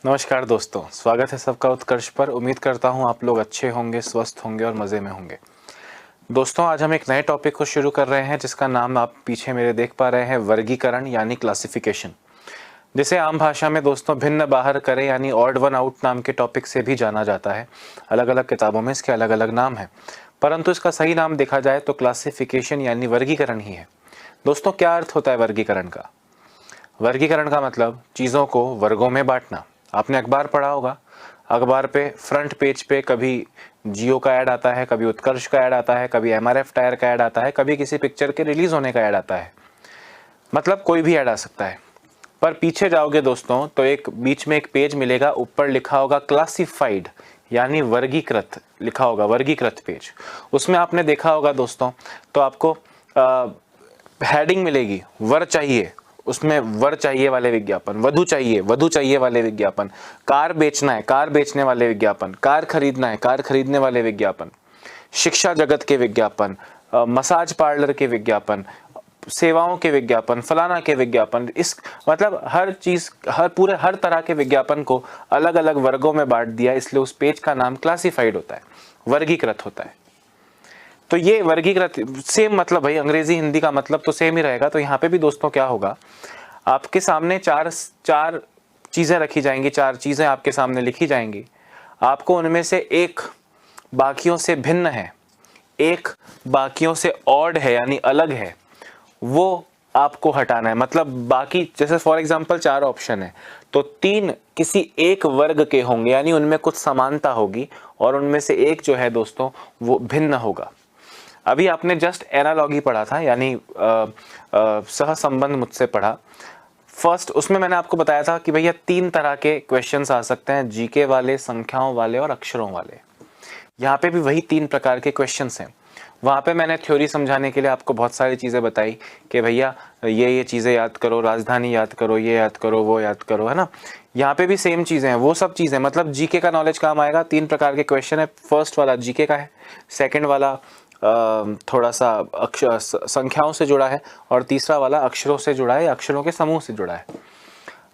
नमस्कार दोस्तों, स्वागत है सबका उत्कर्ष पर। उम्मीद करता हूँ आप लोग अच्छे होंगे, स्वस्थ होंगे और मज़े में होंगे। दोस्तों, आज हम एक नए टॉपिक को शुरू कर रहे हैं जिसका नाम आप पीछे मेरे देख पा रहे हैं, वर्गीकरण यानी क्लासिफिकेशन, जिसे आम भाषा में दोस्तों भिन्न बाहर करें यानी ऑड वन आउट नाम के टॉपिक से भी जाना जाता है। अलग अलग किताबों में इसके अलग अलग नाम हैं, परंतु इसका सही नाम देखा जाए तो क्लासिफिकेशन यानी वर्गीकरण ही है। दोस्तों, क्या अर्थ होता है वर्गीकरण का? वर्गीकरण का मतलब चीज़ों को वर्गों में बांटना। आपने अखबार पढ़ा होगा, अखबार पे फ्रंट पेज पे कभी जियो का ऐड आता है, कभी उत्कर्ष का ऐड आता है, कभी एमआरएफ टायर का ऐड आता है, कभी किसी पिक्चर के रिलीज होने का ऐड आता है। मतलब कोई भी ऐड आ सकता है। पर पीछे जाओगे दोस्तों तो एक बीच में एक पेज मिलेगा, ऊपर लिखा होगा क्लासिफाइड यानी वर्गीकृत, लिखा होगा वर्गीकृत पेज। उसमें आपने देखा होगा दोस्तों, तो आपको हेडिंग मिलेगी, वर चाहिए, उसमें वर चाहिए वाले विज्ञापन, वधु चाहिए वाले विज्ञापन, कार बेचना है, कार बेचने वाले विज्ञापन, कार खरीदना है, कार खरीदने वाले विज्ञापन, शिक्षा जगत के विज्ञापन, मसाज पार्लर के विज्ञापन, सेवाओं के विज्ञापन, फलाना के विज्ञापन। इस मतलब हर चीज, हर तरह के विज्ञापन को अलग अलग वर्गों में बांट दिया, इसलिए उस पेज का नाम क्लासिफाइड होता है, वर्गीकृत होता है। तो ये वर्गीकृत सेम मतलब, भाई अंग्रेजी हिंदी का मतलब तो सेम ही रहेगा। तो यहाँ पे भी दोस्तों क्या होगा, आपके सामने चार चीजें रखी जाएंगी, चार चीजें आपके सामने लिखी जाएंगी। आपको उनमें से एक बाकियों से भिन्न है, एक बाकियों से ऑड है यानी अलग है, वो आपको हटाना है। मतलब बाकी, जैसे फॉर एग्जांपल 4 ऑप्शन है तो 3 किसी एक वर्ग के होंगे यानी उनमें कुछ समानता होगी, और उनमें से एक जो है दोस्तों वो भिन्न होगा। अभी आपने जस्ट एनालॉगी पढ़ा था यानी सहसंबंध मुझसे पढ़ा फर्स्ट। उसमें मैंने आपको बताया था कि भैया 3 तरह के क्वेश्चंस आ सकते हैं, जीके वाले, संख्याओं वाले और अक्षरों वाले। यहाँ पे भी वही 3 प्रकार के क्वेश्चंस हैं। वहाँ पे मैंने थ्योरी समझाने के लिए आपको बहुत सारी चीज़ें बताई कि भैया ये चीज़ें याद करो, राजधानी याद करो, ये याद करो, वो याद करो, है ना। यहाँ पे भी सेम चीज़ें हैं, वो सब चीज़ें, मतलब जीके का नॉलेज काम आएगा। 3 प्रकार के क्वेश्चन है। फर्स्ट वाला जीके का है, सेकेंड वाला थोड़ा सा अक्षर संख्याओं से जुड़ा है, और तीसरा वाला अक्षरों से जुड़ा है, अक्षरों के समूह से जुड़ा है।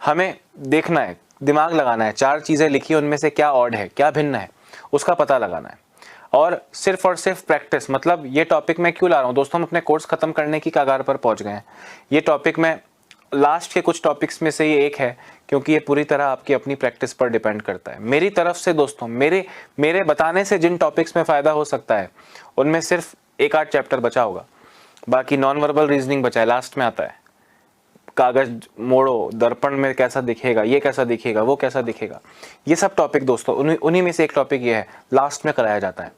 हमें देखना है, दिमाग लगाना है, 4 चीज़ें लिखी, उनमें से क्या ऑड है, क्या भिन्न है, उसका पता लगाना है। और सिर्फ प्रैक्टिस। मतलब ये टॉपिक मैं क्यों ला रहा हूँ दोस्तों, हम अपने कोर्स खत्म करने की कगार पर पहुंच गए हैं। ये टॉपिक में लास्ट के कुछ टॉपिक्स में से ये एक है, क्योंकि ये पूरी तरह आपकी अपनी प्रैक्टिस पर डिपेंड करता है। मेरी तरफ से दोस्तों, मेरे बताने से जिन टॉपिक्स में फ़ायदा हो सकता है उनमें सिर्फ 1-8 चैप्टर बचा होगा, बाकी नॉन वर्बल रीजनिंग बचा है, लास्ट में आता है। कागज मोड़ो, दर्पण में कैसा दिखेगा, ये कैसा दिखेगा, वो कैसा दिखेगा, ये सब टॉपिक दोस्तों उन्हीं में से एक टॉपिक ये है, लास्ट में कराया जाता है।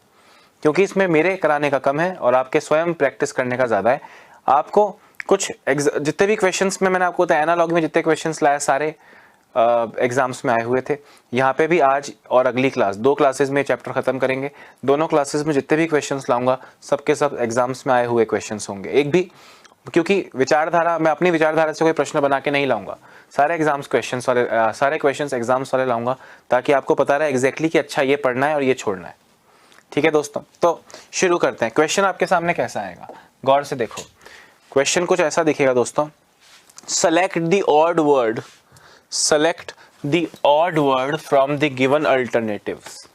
क्योंकि इसमें मेरे कराने का कम है और आपके स्वयं प्रैक्टिस करने का ज़्यादा है। आपको कुछ जितने भी क्वेश्चंस में मैंने आपको बताया, एनालॉगी में जितने क्वेश्चंस लाए सारे एग्जाम्स में आए हुए थे। यहाँ पे भी आज और अगली क्लास, 2 क्लासेस में चैप्टर खत्म करेंगे। दोनों क्लासेस में जितने भी क्वेश्चंस लाऊंगा सबके सब एग्जाम्स में आए हुए क्वेश्चंस होंगे। एक भी, क्योंकि विचारधारा, मैं अपनी विचारधारा से कोई प्रश्न बना के नहीं लाऊंगा, सारे क्वेश्चंस एग्जाम्स वाले लाऊंगा, ताकि आपको पता रहे एग्जैक्टली कि अच्छा ये पढ़ना है और ये छोड़ना है। ठीक है दोस्तों, तो शुरू करते हैं। क्वेश्चन आपके सामने कैसा आएगा, गौर से देखो। क्वेश्चन कुछ ऐसा दिखेगा दोस्तों, select the odd word from the given alternatives.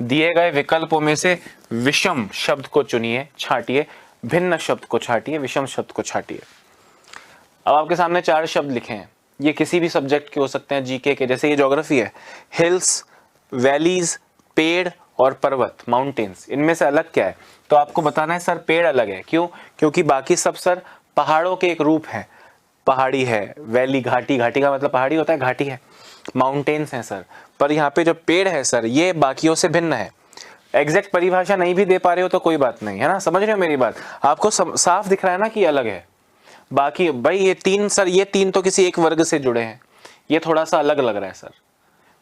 दिए गए विकल्पों में से विषम शब्द को चुनिए, छांटिए, भिन्न शब्द को छांटिए, विषम शब्द को छांटिए। अब आपके सामने 4 शब्द लिखे हैं, ये किसी भी सब्जेक्ट के हो सकते हैं, जीके के, जैसे ये ज्योग्राफी है, हिल्स, वैलीज, पेड़ और पर्वत, माउंटेन्स। इनमें से अलग क्या है, तो आपको बताना है सर पेड़ अलग है। क्यों? क्योंकि बाकी सब सर पहाड़ों के एक रूप है, पहाड़ी है, वैली, घाटी का मतलब पहाड़ी होता है, घाटी है, माउंटेन्स हैं सर। पर यहाँ पे जो पेड़ है सर, ये बाकियों से भिन्न है। एग्जैक्ट परिभाषा नहीं भी दे पा रहे हो तो कोई बात नहीं, है ना, समझ रहे हो मेरी बात? आपको साफ दिख रहा है ना कि अलग है। बाकी भाई ये 3 सर, ये 3 तो किसी एक वर्ग से जुड़े हैं, ये थोड़ा सा अलग लग रहा है सर,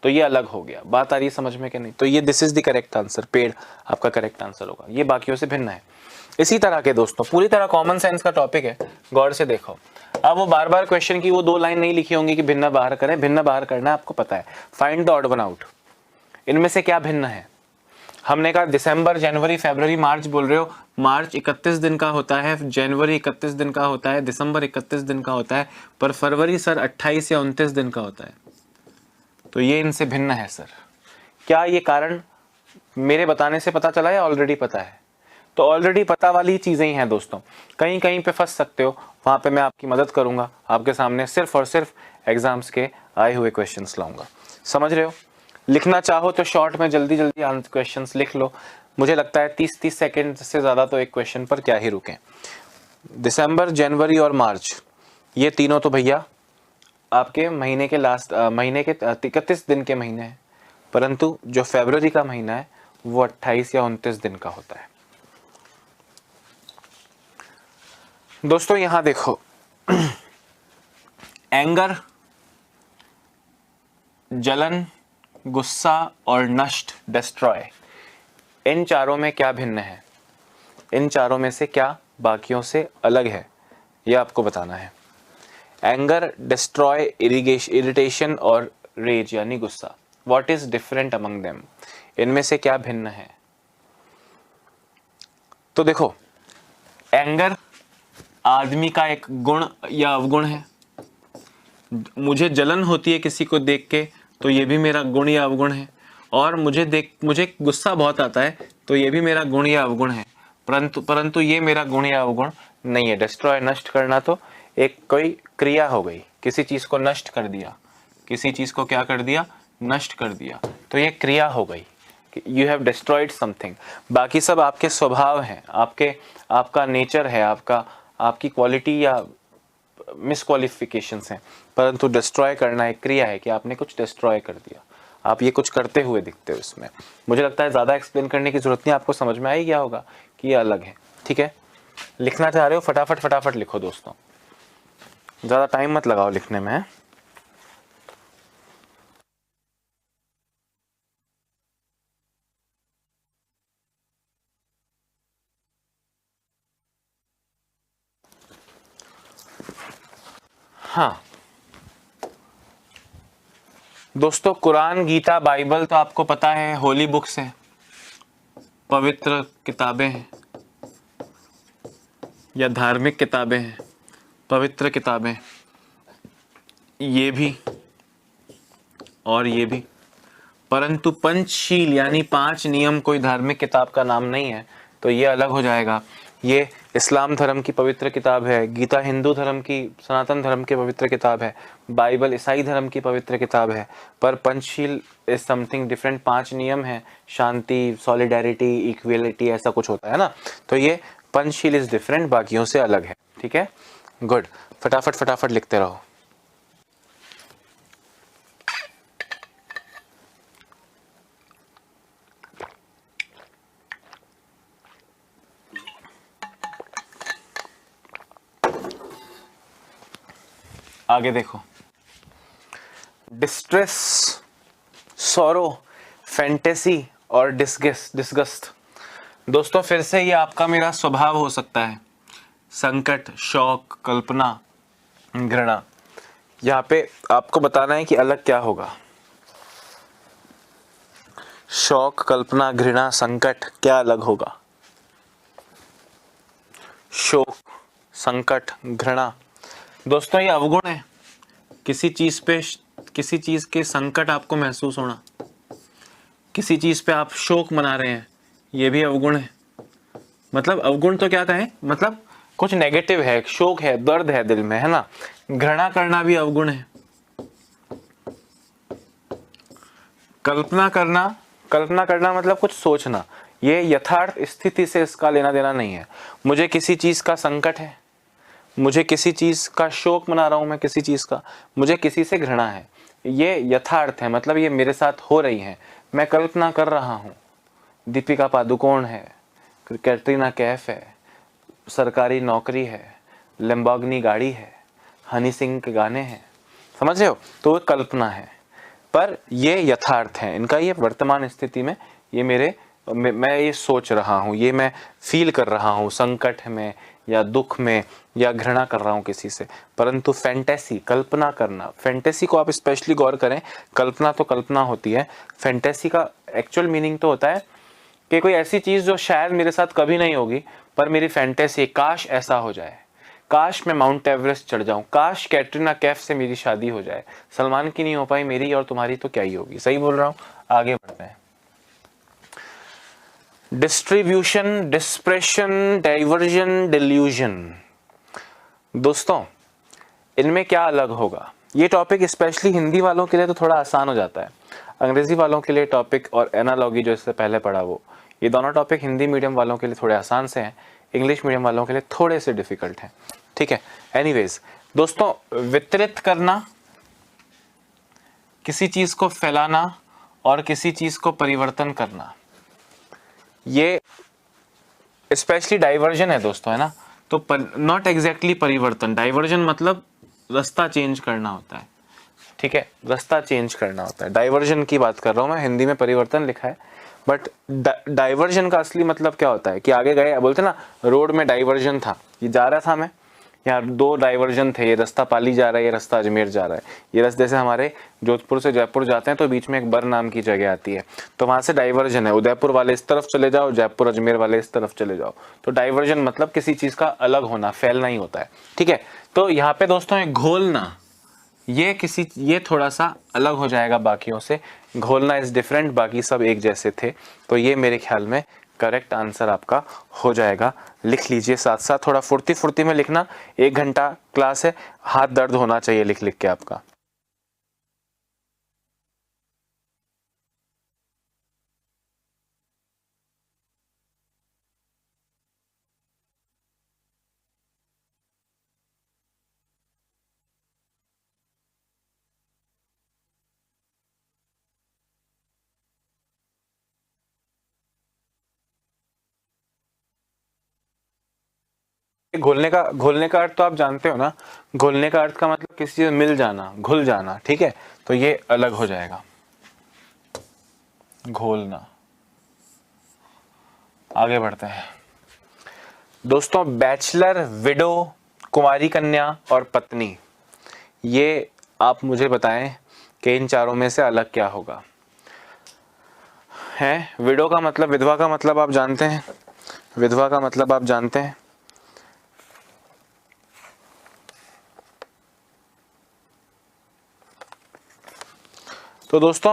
तो ये अलग हो गया। बात आ रही है समझ में कि नहीं? तो ये this is the correct answer, पेड़ आपका करेक्ट आंसर होगा, ये बाकियों से भिन्न है। इसी तरह के दोस्तों, पूरी तरह कॉमन सेंस का टॉपिक है, गौर से देखो। अब वो बार बार क्वेश्चन की वो 2 लाइन नहीं लिखी होंगी कि भिन्न बाहर करें, भिन्न बाहर करना है, आपको पता है। Find the odd one out, इनमें से क्या भिन्न है। हमने कहा दिसंबर, जनवरी, फरवरी, मार्च बोल रहे हो, मार्च 31 दिन का होता है, जनवरी 31 दिन का होता है, दिसंबर 31 दिन का होता है, पर फरवरी सर 28 या 29 दिन का होता है। तो ये इनसे भिन्न है सर। क्या ये कारण मेरे बताने से पता चला या ऑलरेडी पता है? तो ऑलरेडी पता वाली चीज़ें ही हैं दोस्तों। कहीं कहीं पे फंस सकते हो, वहाँ पे मैं आपकी मदद करूँगा, आपके सामने सिर्फ और सिर्फ एग्जाम्स के आए हुए क्वेश्चंस लाऊंगा। समझ रहे हो? लिखना चाहो तो शॉर्ट में जल्दी जल्दी क्वेश्चंस लिख लो। मुझे लगता है 30-30 सेकेंड से ज़्यादा तो एक क्वेश्चन पर क्या ही रुकें। दिसंबर, जनवरी और मार्च, ये तीनों तो भैया आपके महीने के लास्ट महीने के 31 दिन के महीने हैं, परंतु जो फरवरी का महीना है वो 28 या 29 दिन का होता है। दोस्तों यहां देखो, एंगर, जलन, गुस्सा और नष्ट, डिस्ट्रॉय, इन चारों में क्या भिन्न है? इन चारों में से क्या बाकियों से अलग है, यह आपको बताना है। एंगर, डिस्ट्रॉय, इरिटेशन और रेज यानी गुस्सा, what is different among them? इनमें से क्या भिन्न है? तो देखो, एंगर आदमी का एक गुण या अवगुण है। मुझे जलन होती है किसी को देख के, तो ये भी मेरा गुण या अवगुण है। और मुझे गुस्सा बहुत आता है, तो ये भी मेरा गुण या अवगुण है। परंतु ये मेरा गुण या अवगुण नहीं है। डिस्ट्रॉय, नष्ट करना, तो एक कोई क्रिया हो गई, किसी चीज को नष्ट कर दिया, किसी चीज को क्या कर दिया? नष्ट कर दिया, तो ये क्रिया हो गई, यू हैव डिस्ट्रॉयड समथिंग। बाकी सब आपके स्वभाव हैं, आपका नेचर है, आपकी क्वालिटी या मिसक्वालिफिकेशंस हैं। परंतु डिस्ट्रॉय करना एक क्रिया है कि आपने कुछ डिस्ट्रॉय कर दिया, आप ये कुछ करते हुए दिखते हो इसमें। मुझे लगता है ज़्यादा एक्सप्लेन करने की जरूरत नहीं, आपको समझ में आ ही गया होगा कि ये अलग है। ठीक है, लिखना चाह रहे हो फटाफट लिखो दोस्तों, ज़्यादा टाइम मत लगाओ लिखने में। हाँ दोस्तों, कुरान, गीता, बाइबल तो आपको पता है होली बुक्स हैं, पवित्र किताबें हैं या धार्मिक किताबें हैं, पवित्र किताबें, ये भी और ये भी। परंतु पंचशील यानी 5 नियम कोई धार्मिक किताब का नाम नहीं है, तो ये अलग हो जाएगा। ये इस्लाम धर्म की पवित्र किताब है, गीता हिंदू धर्म की, सनातन धर्म की पवित्र किताब है, बाइबल ईसाई धर्म की पवित्र किताब है। पर पंचशील इज समथिंग डिफरेंट। 5 नियम है, शांति, सॉलिडेरिटी, इक्वलिटी, ऐसा कुछ होता है ना। तो ये पंचशील इज डिफरेंट, बाकियों से अलग है। ठीक है, गुड। फटाफट लिखते रहो। आगे देखो, डिस्ट्रेस, सॉरो, फैंटेसी और डिस्गस्ट। दोस्तों फिर से ये आपका मेरा स्वभाव हो सकता है। संकट, शौक, कल्पना, घृणा। यहाँ पे आपको बताना है कि अलग क्या होगा। शौक, कल्पना, घृणा, संकट, क्या अलग होगा? शोक, संकट, घृणा, दोस्तों ये अवगुण है। किसी चीज के संकट आपको महसूस होना, किसी चीज पे आप शोक मना रहे हैं, ये भी अवगुण है। मतलब अवगुण तो क्या कहें, मतलब कुछ नेगेटिव है, शोक है, दर्द है दिल में, है ना। घृणा करना भी अवगुण है। कल्पना करना मतलब कुछ सोचना, ये यथार्थ स्थिति से इसका लेना देना नहीं है। मुझे किसी चीज का संकट है, मुझे किसी चीज का शोक मना रहा हूं, मैं किसी चीज का, मुझे किसी से घृणा है, ये यथार्थ है, मतलब ये मेरे साथ हो रही है, मैं कल्पना कर रहा हूं। दीपिका पादुकोण है, कैटरीना कैफ है, सरकारी नौकरी है, लैम्बोर्गिनी गाड़ी है, हनी सिंह के गाने हैं, समझ रहे हो। तो वो कल्पना है, पर ये यथार्थ है, इनका ये वर्तमान स्थिति में ये मैं ये सोच रहा हूँ, ये मैं फील कर रहा हूँ, संकट में या दुख में या घृणा कर रहा हूँ किसी से। परंतु फैंटेसी, कल्पना करना, फैंटेसी को आप स्पेशली गौर करें, कल्पना तो कल्पना होती है, फैंटेसी का एक्चुअल मीनिंग तो होता है कि कोई ऐसी चीज़ जो शायद मेरे साथ कभी नहीं होगी, पर मेरी फैंटेसी, काश ऐसा हो जाए, काश मैं माउंट एवरेस्ट चढ़ जाऊं, काश कैटरीना कैफ से मेरी शादी हो जाए, सलमान की नहीं हो पाई मेरी और तुम्हारी तो क्या ही होगी। सही बोल रहा हूं, आगे बढ़ते हैं। Distribution, depression, diversion, delusion. दोस्तों इनमें क्या अलग होगा? ये टॉपिक स्पेशली हिंदी वालों के लिए तो थोड़ा आसान हो जाता है, अंग्रेजी वालों के लिए टॉपिक और एनालॉगी जो इससे पहले पढ़ा वो, ये दोनों टॉपिक हिंदी मीडियम वालों के लिए थोड़े आसान से हैं, इंग्लिश मीडियम वालों के लिए थोड़े से डिफिकल्ट हैं। ठीक है, एनीवेज दोस्तों, वितरित करना, किसी चीज को फैलाना और किसी चीज को परिवर्तन करना, ये स्पेशली डाइवर्जन है दोस्तों, है ना। तो नॉट एग्जैक्टली परिवर्तन, डाइवर्जन मतलब रास्ता चेंज करना होता है। ठीक है, रास्ता चेंज करना होता है, डाइवर्जन की बात कर रहा हूं मैं, हिंदी में परिवर्तन लिखा है, बट डाइवर्जन का असली मतलब क्या होता है कि आगे गए, बोलते ना रोड में डाइवर्जन था, ये जा रहा था मैं, यहाँ दो डाइवर्जन थे, ये रास्ता पाली जा रहा है, ये रास्ता अजमेर जा रहा है, ये रास्ते जैसे हमारे जोधपुर से जयपुर जाते हैं तो बीच में एक बर नाम की जगह आती है, तो वहां से डाइवर्जन है, उदयपुर वाले इस तरफ चले जाओ, जयपुर अजमेर वाले इस तरफ चले जाओ। तो डाइवर्जन मतलब किसी चीज का अलग होना, फैलना ही होता है। ठीक है, तो यहाँ पे दोस्तों एक घोलना, ये थोड़ा सा अलग हो जाएगा बाकियों से, घोलना इज डिफरेंट, बाकी सब एक जैसे थे, तो ये मेरे ख्याल में करेक्ट आंसर आपका हो जाएगा। लिख लीजिए, साथ साथ थोड़ा फुर्ती फुर्ती में लिखना, 1 घंटा क्लास है, हाथ दर्द होना चाहिए लिख लिख के आपका। घोलने का अर्थ तो आप जानते हो ना, घोलने का अर्थ का मतलब किसी चीज मिल जाना, घुल जाना। ठीक है, तो ये अलग हो जाएगा, घोलना। आगे बढ़ते हैं दोस्तों, बैचलर, विडो, कुंवारी कन्या और पत्नी, ये आप मुझे बताएं कि इन चारों में से अलग क्या होगा। है, विडो का मतलब, विधवा का मतलब आप जानते हैं, विधवा का मतलब आप जानते हैं, तो दोस्तों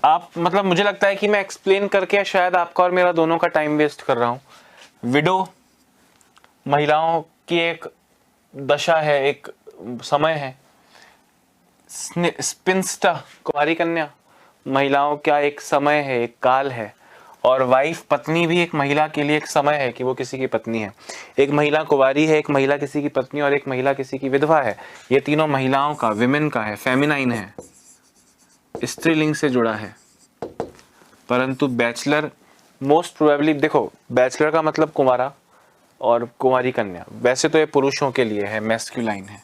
आप मतलब मुझे लगता है कि मैं एक्सप्लेन करके शायद आपका और मेरा दोनों का टाइम वेस्ट कर रहा हूं। विडो महिलाओं की एक दशा है, एक समय है। स्पिंस्टर कुंवारी कन्या महिलाओं का एक समय है, एक काल है। और वाइफ पत्नी भी एक महिला के लिए एक समय है कि वो किसी की पत्नी है। एक महिला कुंवारी है, एक महिला किसी की पत्नी और एक महिला किसी की विधवा है। ये तीनों महिलाओं का, विमेन का है, फेमिनाइन है, स्त्रीलिंग से जुड़ा है। परंतु बैचलर मोस्ट प्रोबेबली, देखो बैचलर का मतलब कुंवारा और कुंवारी कन्या, वैसे तो ये पुरुषों के लिए है, मैस्कुलाइन है।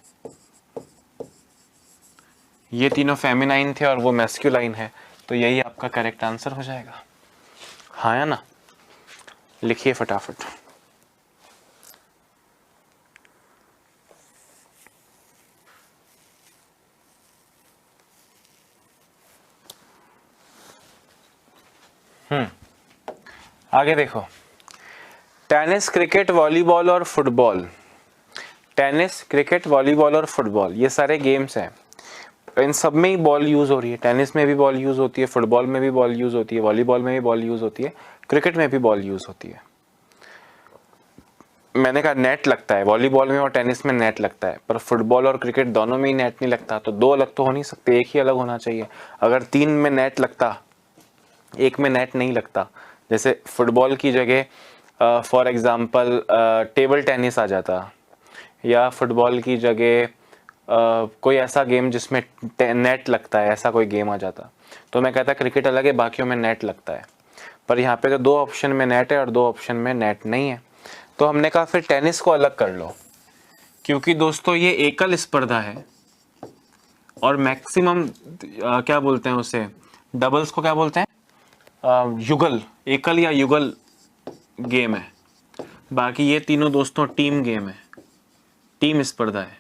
ये तीनों फेमिनाइन थे और वो मैस्कुलाइन है, तो यही आपका करेक्ट आंसर हो जाएगा। हाँ या ना, लिखिए फटाफट। आगे देखो, टेनिस, क्रिकेट, वॉलीबॉल और फुटबॉल। टेनिस, क्रिकेट, वॉलीबॉल और फुटबॉल, ये सारे गेम्स हैं, इन सब में ही बॉल यूज हो रही है। टेनिस में भी बॉल यूज होती है, फुटबॉल में भी बॉल यूज होती है, वॉलीबॉल में भी बॉल यूज होती है, क्रिकेट में भी बॉल यूज होती है। मैंने कहा नेट लगता है, वॉलीबॉल में और टेनिस में नेट लगता है, पर फुटबॉल और क्रिकेट दोनों में ही नेट नहीं लगता, तो दो अलग तो हो नहीं सकते, एक ही अलग होना चाहिए। अगर 3 में नेट लगता, एक में नेट नहीं लगता, जैसे फुटबॉल की जगह फॉर एग्जांपल टेबल टेनिस आ जाता, या फुटबॉल की जगह कोई ऐसा गेम जिसमें नेट लगता है, ऐसा कोई गेम आ जाता, तो मैं कहता क्रिकेट अलग है, बाकियों में नेट लगता है। पर यहाँ पे तो 2 ऑप्शन में नेट है और 2 ऑप्शन में नेट नहीं है, तो हमने कहा फिर टेनिस को अलग कर लो, क्योंकि दोस्तों ये एकल स्पर्धा है और मैक्सिमम क्या बोलते हैं उसे, डबल्स को क्या बोलते हैं, युगल, एकल या युगल गेम है। बाकी ये तीनों दोस्तों टीम गेम है, टीम स्पर्धा है,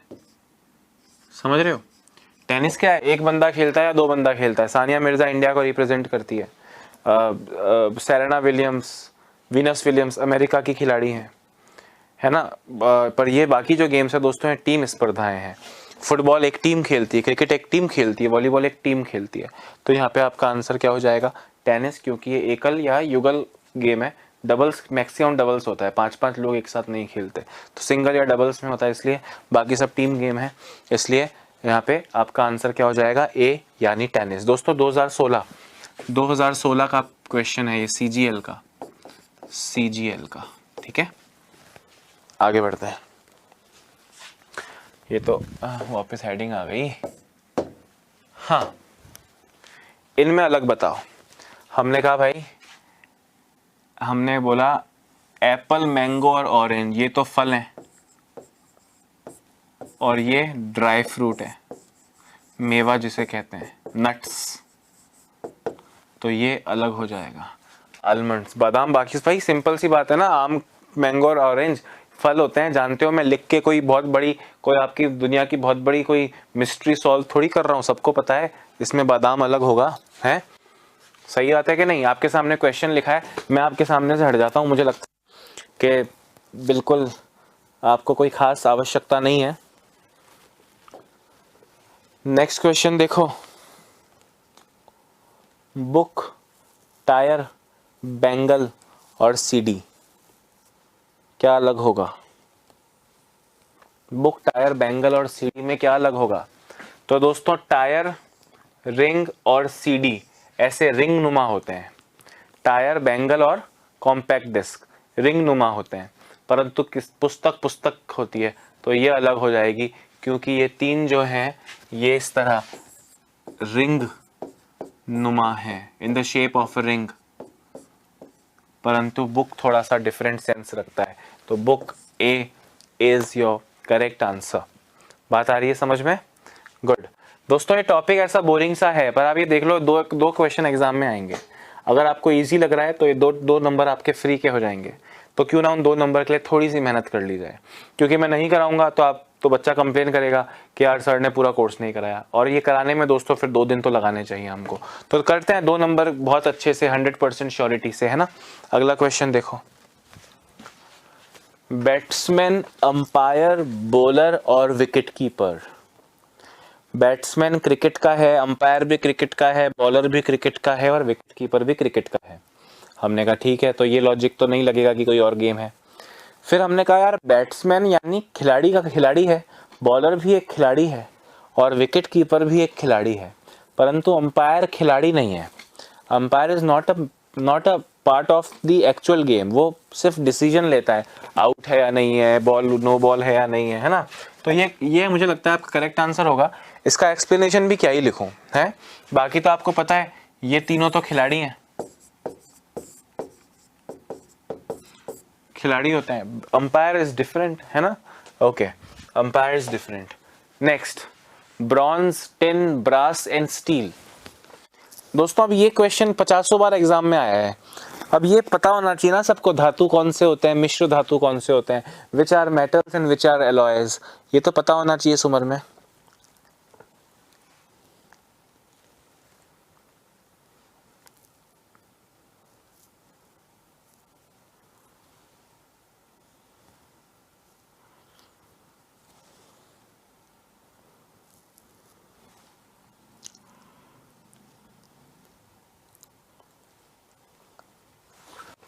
समझ रहे हो। टेनिस क्या है, एक बंदा खेलता है या 2 बंदा खेलता है। सानिया मिर्जा इंडिया को रिप्रेजेंट करती है, Serena Williams, Venus Williams America की खिलाड़ी हैं, है ना। पर ये बाकी जो गेम्स है दोस्तों, टीम स्पर्धाएं हैं। फुटबॉल एक टीम खेलती है, क्रिकेट एक टीम खेलती है, वॉलीबॉल एक टीम खेलती है। तो यहाँ पे आपका आंसर क्या हो जाएगा, टेनिस, क्योंकि ये एकल या युगल गेम है। डबल्स, मैक्सिमम डबल्स होता है, 5-5 लोग एक साथ नहीं खेलते, तो सिंगल या डबल्स में होता है, इसलिए बाकी सब टीम गेम है। इसलिए यहाँ पे आपका आंसर क्या हो जाएगा, ए यानी टेनिस। दोस्तों 2016 का क्वेश्चन है ये, सीजीएल का, ठीक है। आगे बढ़ते हैं। ये तो वापस हेडिंग आ गई। हाँ, इनमें अलग बताओ। हमने कहा भाई, हमने बोला एप्पल, मैंगो और ऑरेंज, ये तो फल हैं और ये ड्राई फ्रूट है, मेवा जिसे कहते हैं, नट्स। तो ये अलग हो जाएगा। आलमंड्स, बादाम, बाकी भाई सिंपल सी बात है ना। आम, मैंगो और ऑरेंज फल होते हैं, जानते हो। मैं लिख के कोई बहुत बड़ी, कोई आपकी दुनिया की बहुत बड़ी कोई मिस्ट्री सॉल्व थोड़ी कर रहा हूँ, सबको पता है इसमें बादाम अलग होगा, है। सही बात है कि नहीं। आपके सामने क्वेश्चन लिखा है, मैं आपके सामने से हट जाता हूँ, मुझे लगता है कि बिल्कुल आपको कोई खास आवश्यकता नहीं है। नेक्स्ट क्वेश्चन देखो, बुक, टायर, बैंगल और सीडी, क्या अलग होगा। बुक, टायर, बैंगल और सीडी में क्या अलग होगा। तो दोस्तों टायर, रिंग और सीडी ऐसे रिंग नुमा होते हैं। टायर, बैंगल और कॉम्पैक्ट डिस्क रिंग नुमा होते हैं, परंतु किस पुस्तक होती है तो ये अलग हो जाएगी, क्योंकि ये तीन जो हैं ये इस तरह रिंग नुमा है, in the shape of a ring. परंतु बुक थोड़ा सा डिफरेंट सेंस रखता है। तो book, A is your correct answer. बात आ रही है समझ में। गुड। दोस्तों ये टॉपिक ऐसा बोरिंग सा है, पर आप ये देख लो, दो क्वेश्चन एग्जाम में आएंगे। अगर आपको इजी लग रहा है तो ये दो नंबर आपके फ्री के हो जाएंगे। तो क्यों ना उन 2 नंबर के लिए थोड़ी सी मेहनत कर ली जाए, क्योंकि मैं नहीं कराऊंगा तो बच्चा कंप्लेन करेगा कि यार सर ने पूरा कोर्स नहीं कराया, और ये कराने में दोस्तों फिर 2 दिन तो लगाने चाहिए हमको। तो करते हैं 2 नंबर बहुत अच्छे से, 100% श्योरिटी से, है ना। अगला क्वेश्चन देखो, बैट्समैन, अंपायर, बॉलर और विकेट कीपर। बैट्समैन क्रिकेट का है, अंपायर भी क्रिकेट का है, बॉलर भी क्रिकेट का है और विकेट कीपर भी क्रिकेट का है। हमने कहा ठीक है, तो ये लॉजिक तो नहीं लगेगा कि कोई और गेम है। फिर हमने कहा यार बैट्समैन यानी खिलाड़ी का खिलाड़ी है, बॉलर भी एक खिलाड़ी है और विकेट कीपर भी एक खिलाड़ी है, परंतु अंपायर खिलाड़ी नहीं है। Umpire is not a part of the actual game. वो सिर्फ डिसीजन लेता है, आउट है या नहीं है, बॉल नो बॉल है या नहीं है ना। तो ये मुझे लगता है आपका करेक्ट आंसर होगा। इसका एक्सप्लेनेशन भी क्या ही लिखूं, है। बाकी तो आपको पता है ये तीनों तो खिलाड़ी हैं, खिलाड़ी होते हैं। अंपायर इज डिफरेंट, है ना। Okay, umpire is different. Next, bronze, tin, brass and steel. दोस्तों अब ये क्वेश्चन 50 बार एग्जाम में आया है। अब ये पता होना चाहिए ना सबको, धातु कौन से होते हैं, मिश्र धातु कौन से होते हैं, which are metals and which are alloys, ये तो पता होना चाहिए इस उम्र में।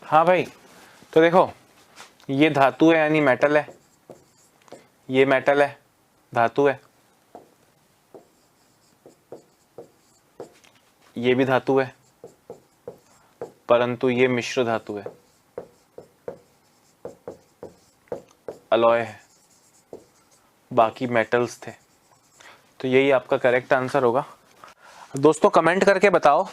हाँ भाई, तो देखो ये धातु है यानी मेटल है, ये मेटल है, धातु है, ये भी धातु है, परंतु ये मिश्र धातु है, अलॉय है, बाकी मेटल्स थे। तो यही आपका करेक्ट आंसर होगा। दोस्तों कमेंट करके बताओ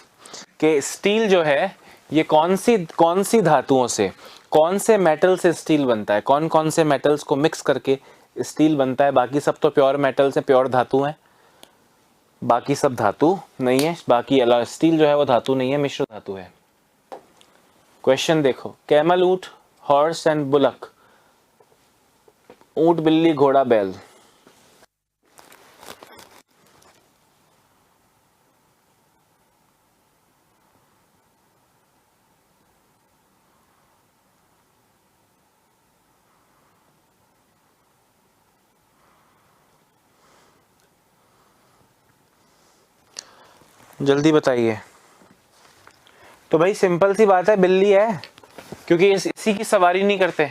कि स्टील जो है ये कौन सी धातुओं से, कौन से मेटल से स्टील बनता है, कौन कौन से मेटल्स को मिक्स करके स्टील बनता है। बाकी सब तो प्योर मेटल्स हैं, प्योर धातु हैं, बाकी सब धातु नहीं है। बाकी स्टील जो है वो धातु नहीं है, मिश्र धातु है। क्वेश्चन देखो, कैमल, ऊंट, हॉर्स एंड बुलक। ऊंट, बिल्ली, घोड़ा, बैल। जल्दी बताइए। तो भाई सिंपल सी बात है, बिल्ली है, क्योंकि इसी की सवारी नहीं करते।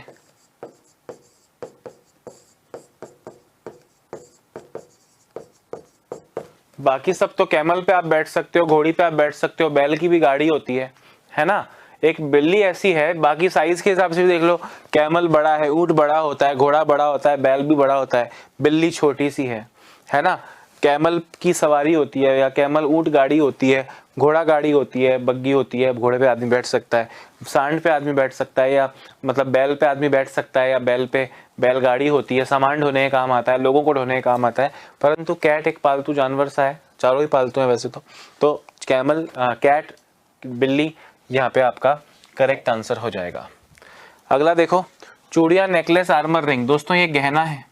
बाकी सब तो कैमल पे आप बैठ सकते हो, घोड़ी पे आप बैठ सकते हो, बैल की भी गाड़ी होती है ना। एक बिल्ली ऐसी है, बाकी साइज के हिसाब से भी देख लो, कैमल बड़ा है, ऊंट बड़ा होता है, घोड़ा बड़ा होता है, बैल भी बड़ा होता है, बिल्ली छोटी सी है ना। कैमल की सवारी होती है, या कैमल ऊंट गाड़ी होती है, घोड़ा गाड़ी होती है, बग्गी होती है, घोड़े पे आदमी बैठ सकता है, सांड पे आदमी बैठ सकता है, या मतलब बैल पे आदमी बैठ सकता है, या बैल पे बैलगाड़ी होती है, सामान ढोने का काम आता है, लोगों को ढोने का काम आता है। परंतु कैट एक पालतू जानवर सा है, चारों ही पालतू हैं वैसे तो कैमल, कैट, बिल्ली यहाँ पे आपका करेक्ट आंसर हो जाएगा। अगला देखो, चूड़ियां, नेकलेस, आर्मर, रिंग। दोस्तों ये गहना है,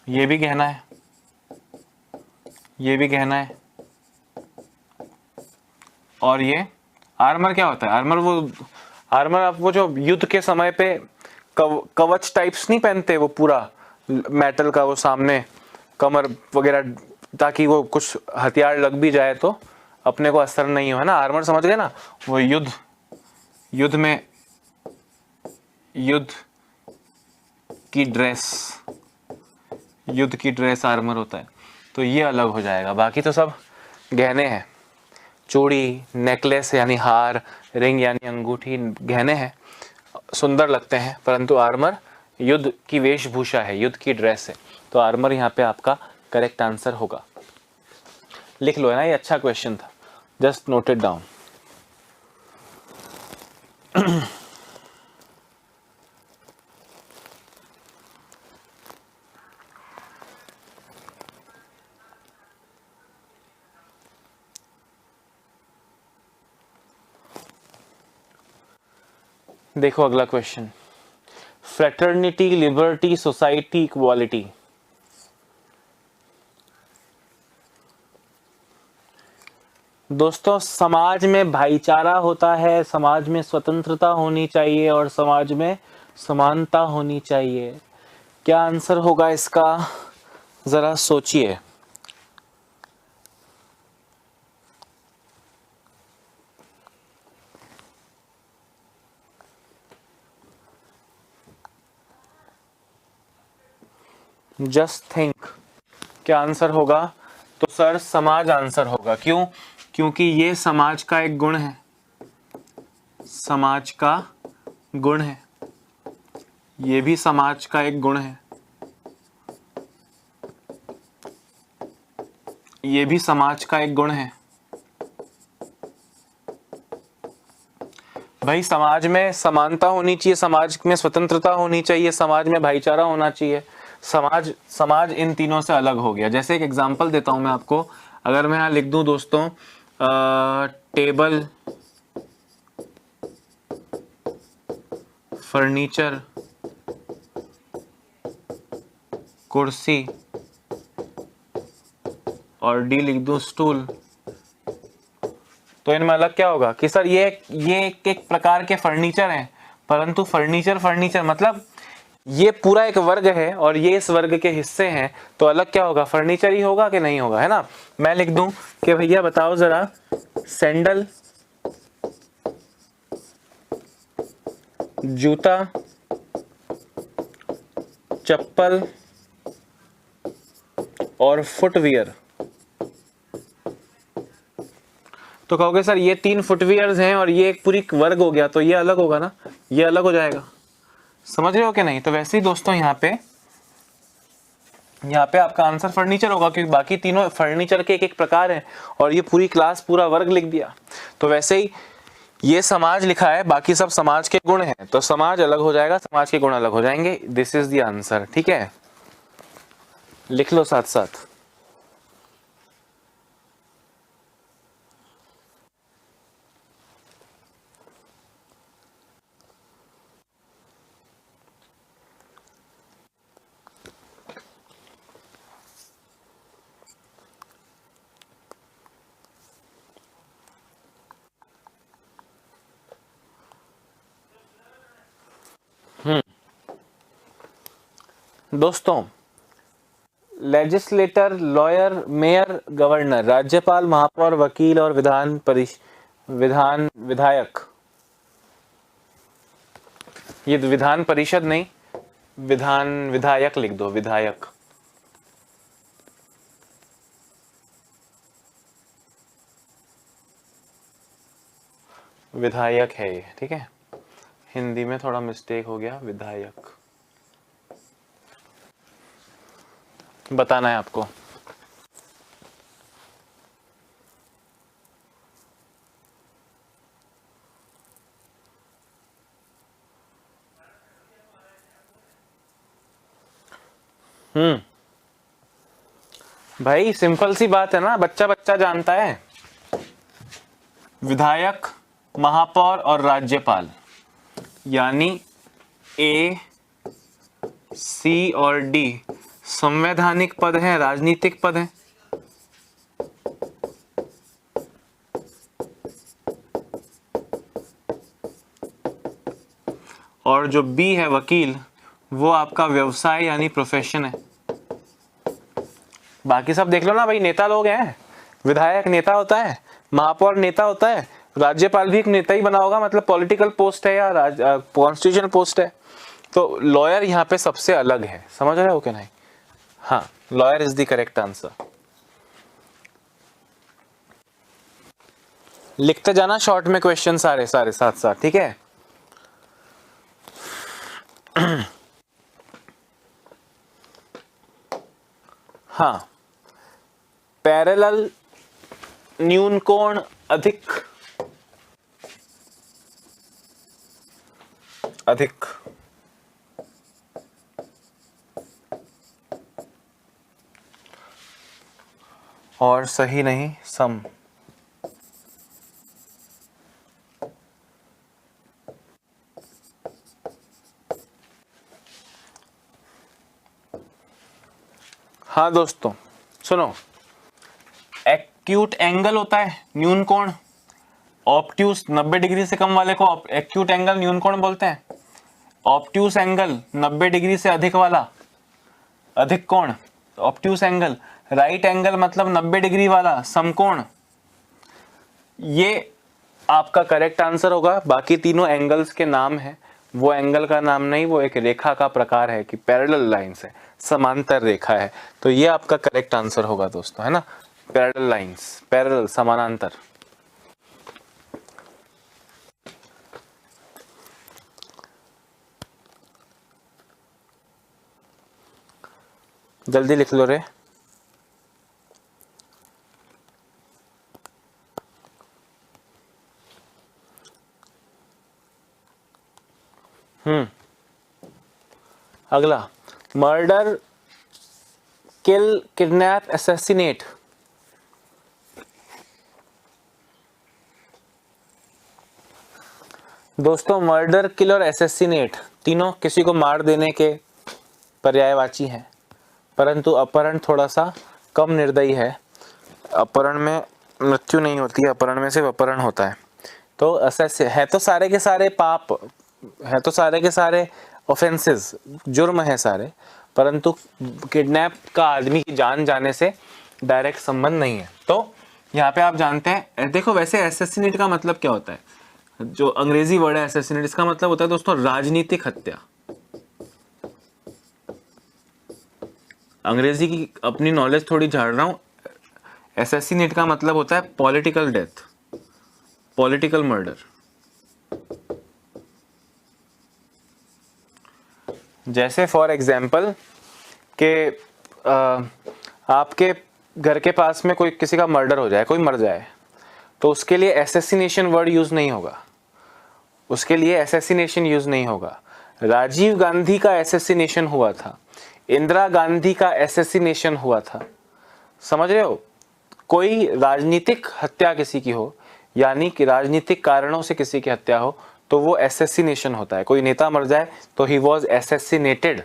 ये भी गहना है, ये भी गहना है, और ये आर्मर क्या होता है? आर्मर आप वो जो युद्ध के समय पे कवच टाइप्स नहीं पहनते, वो पूरा मेटल का, वो सामने कमर वगैरह, ताकि वो कुछ हथियार लग भी जाए तो अपने को असर नहीं हो, है ना। आर्मर समझ गए ना, वो युद्ध में युद्ध की ड्रेस आर्मर होता है, तो ये अलग हो जाएगा। बाकी तो सब गहने हैं, चूड़ी, नेकलेस यानी हार, रिंग यानी अंगूठी, गहने हैं, सुंदर लगते हैं, परंतु आर्मर युद्ध की वेशभूषा है, युद्ध की ड्रेस है, तो आर्मर यहाँ पे आपका करेक्ट आंसर होगा। लिख लो, है ना, ये अच्छा क्वेश्चन था, जस्ट नोट इट डाउन। देखो अगला question, fraternity, liberty, society, equality. दोस्तों समाज में भाईचारा होता है, समाज में स्वतंत्रता होनी चाहिए, और समाज में समानता होनी चाहिए। क्या आंसर होगा इसका, जरा सोचिए। जस्ट थिंक, क्या आंसर होगा? तो सर समाज आंसर होगा। क्यों? क्योंकि ये समाज का एक गुण है, समाज का गुण है, ये भी समाज का एक गुण है, ये भी समाज का एक गुण है। भाई समाज में समानता होनी चाहिए, समाज में स्वतंत्रता होनी चाहिए, समाज में भाईचारा होना चाहिए। समाज इन तीनों से अलग हो गया। जैसे एक एग्जांपल देता हूं मैं आपको, अगर मैं यहां लिख दूं दोस्तों, टेबल, फर्नीचर, कुर्सी, और डी लिख दूं स्टूल, तो इनमें अलग क्या होगा कि सर ये एक प्रकार के फर्नीचर हैं, परंतु फर्नीचर मतलब ये पूरा एक वर्ग है और ये इस वर्ग के हिस्से हैं, तो अलग क्या होगा? फर्नीचर ही होगा कि नहीं होगा, है ना। मैं लिख दूं कि भैया बताओ जरा, सैंडल, जूता, चप्पल और फुटवियर। तो कहोगे सर ये 3 फुटवियर्स हैं और ये एक पूरी वर्ग हो गया, तो ये अलग होगा ना, ये अलग हो जाएगा। समझ रहे हो कि नहीं? तो वैसे ही दोस्तों यहाँ पे आपका आंसर फर्नीचर होगा, क्योंकि बाकी तीनों फर्नीचर के एक प्रकार हैं और ये पूरी क्लास, पूरा वर्ग लिख दिया। तो वैसे ही ये समाज लिखा है, बाकी सब समाज के गुण हैं, तो समाज अलग हो जाएगा, समाज के गुण अलग हो जाएंगे। दिस इज द आंसर, ठीक है, लिख लो साथ साथ। दोस्तों लेजिस्लेटर, लॉयर, मेयर, गवर्नर, राज्यपाल, महापौर, वकील और विधायक। ये विधान परिषद नहीं, विधायक लिख दो, विधायक। विधायक है ये, ठीक है, हिंदी में थोड़ा मिस्टेक हो गया, विधायक बताना है आपको। भाई सिंपल सी बात है ना, बच्चा बच्चा जानता है। विधायक, महापौर और राज्यपाल, यानी ए, सी और डी संवैधानिक पद हैं, राजनीतिक पद हैं। और जो बी है वकील, वो आपका व्यवसाय यानी प्रोफेशन है। बाकी सब देख लो ना भाई, नेता लोग हैं। विधायक नेता होता है, महापौर नेता होता है, राज्यपाल भी एक नेता ही बना होगा, मतलब पॉलिटिकल पोस्ट है या कॉन्स्टिट्यूशनल पोस्ट है। तो लॉयर यहाँ पे सबसे अलग है, समझ रहे हो क्या नहीं? हाँ, lawyer is the correct answer. लिखते जाना शॉर्ट में क्वेश्चन सारे सारे साथ साथ, ठीक है। हाँ, पैरेलल न्यून कोण अधिक अधिक और सही नहीं सम। हाँ दोस्तों सुनो, एक्यूट एंगल होता है न्यून कोण, ऑब्ट्यूस 90 डिग्री से कम वाले को एक्यूट एंगल न्यून कोण बोलते हैं। ऑब्ट्यूस एंगल 90 डिग्री से अधिक वाला अधिक कोण, ऑब्ट्यूस एंगल। राइट एंगल मतलब 90 डिग्री वाला समकोण। ये आपका करेक्ट आंसर होगा। बाकी तीनों एंगल्स के नाम है, वो एंगल का नाम नहीं, वो एक रेखा का प्रकार है कि पैरेलल लाइंस है, समांतर रेखा है। तो ये आपका करेक्ट आंसर होगा दोस्तों, है ना, पैरेलल लाइंस, पैरेलल समानांतर। जल्दी लिख लो रे। अगला, मर्डर, किल, किडनैप, असैसिनेट। दोस्तों मर्डर, किल और असैसिनेट तीनों किसी को मार देने के पर्यायवाची हैं, परंतु अपहरण थोड़ा सा कम निर्दयी है। अपहरण में मृत्यु नहीं होती है, अपहरण में सिर्फ अपहरण होता है। तो असैसिन है तो सारे के सारे पाप है, तो सारे के सारे ऑफेंसेस, जुर्म है सारे, परंतु किडनैप का आदमी की जान जाने से डायरेक्ट संबंध नहीं है। तो यहाँ पे आप जानते हैं, देखो वैसे असैसिनेट का मतलब क्या होता है, जो अंग्रेजी वर्ड है असैसिनेट, इसका मतलब होता है दोस्तों राजनीतिक हत्या। अंग्रेजी की अपनी नॉलेज थोड़ी झाड़ रहा हूं। असैसिनेट का मतलब होता है पॉलिटिकल डेथ, पॉलिटिकल मर्डर। जैसे फॉर एग्जाम्पल के आपके घर के पास में कोई किसी का मर्डर हो जाए, कोई मर जाए, तो उसके लिए असैसिनेशन वर्ड यूज नहीं होगा, उसके लिए असैसिनेशन यूज नहीं होगा। राजीव गांधी का असैसिनेशन हुआ था, इंदिरा गांधी का असैसिनेशन हुआ था, समझ रहे हो। कोई राजनीतिक हत्या किसी की हो, यानी कि राजनीतिक कारणों से किसी की हत्या हो, तो वो असैसिनेशन होता है। कोई नेता मर जाए तो ही वॉज असैसिनेटेड।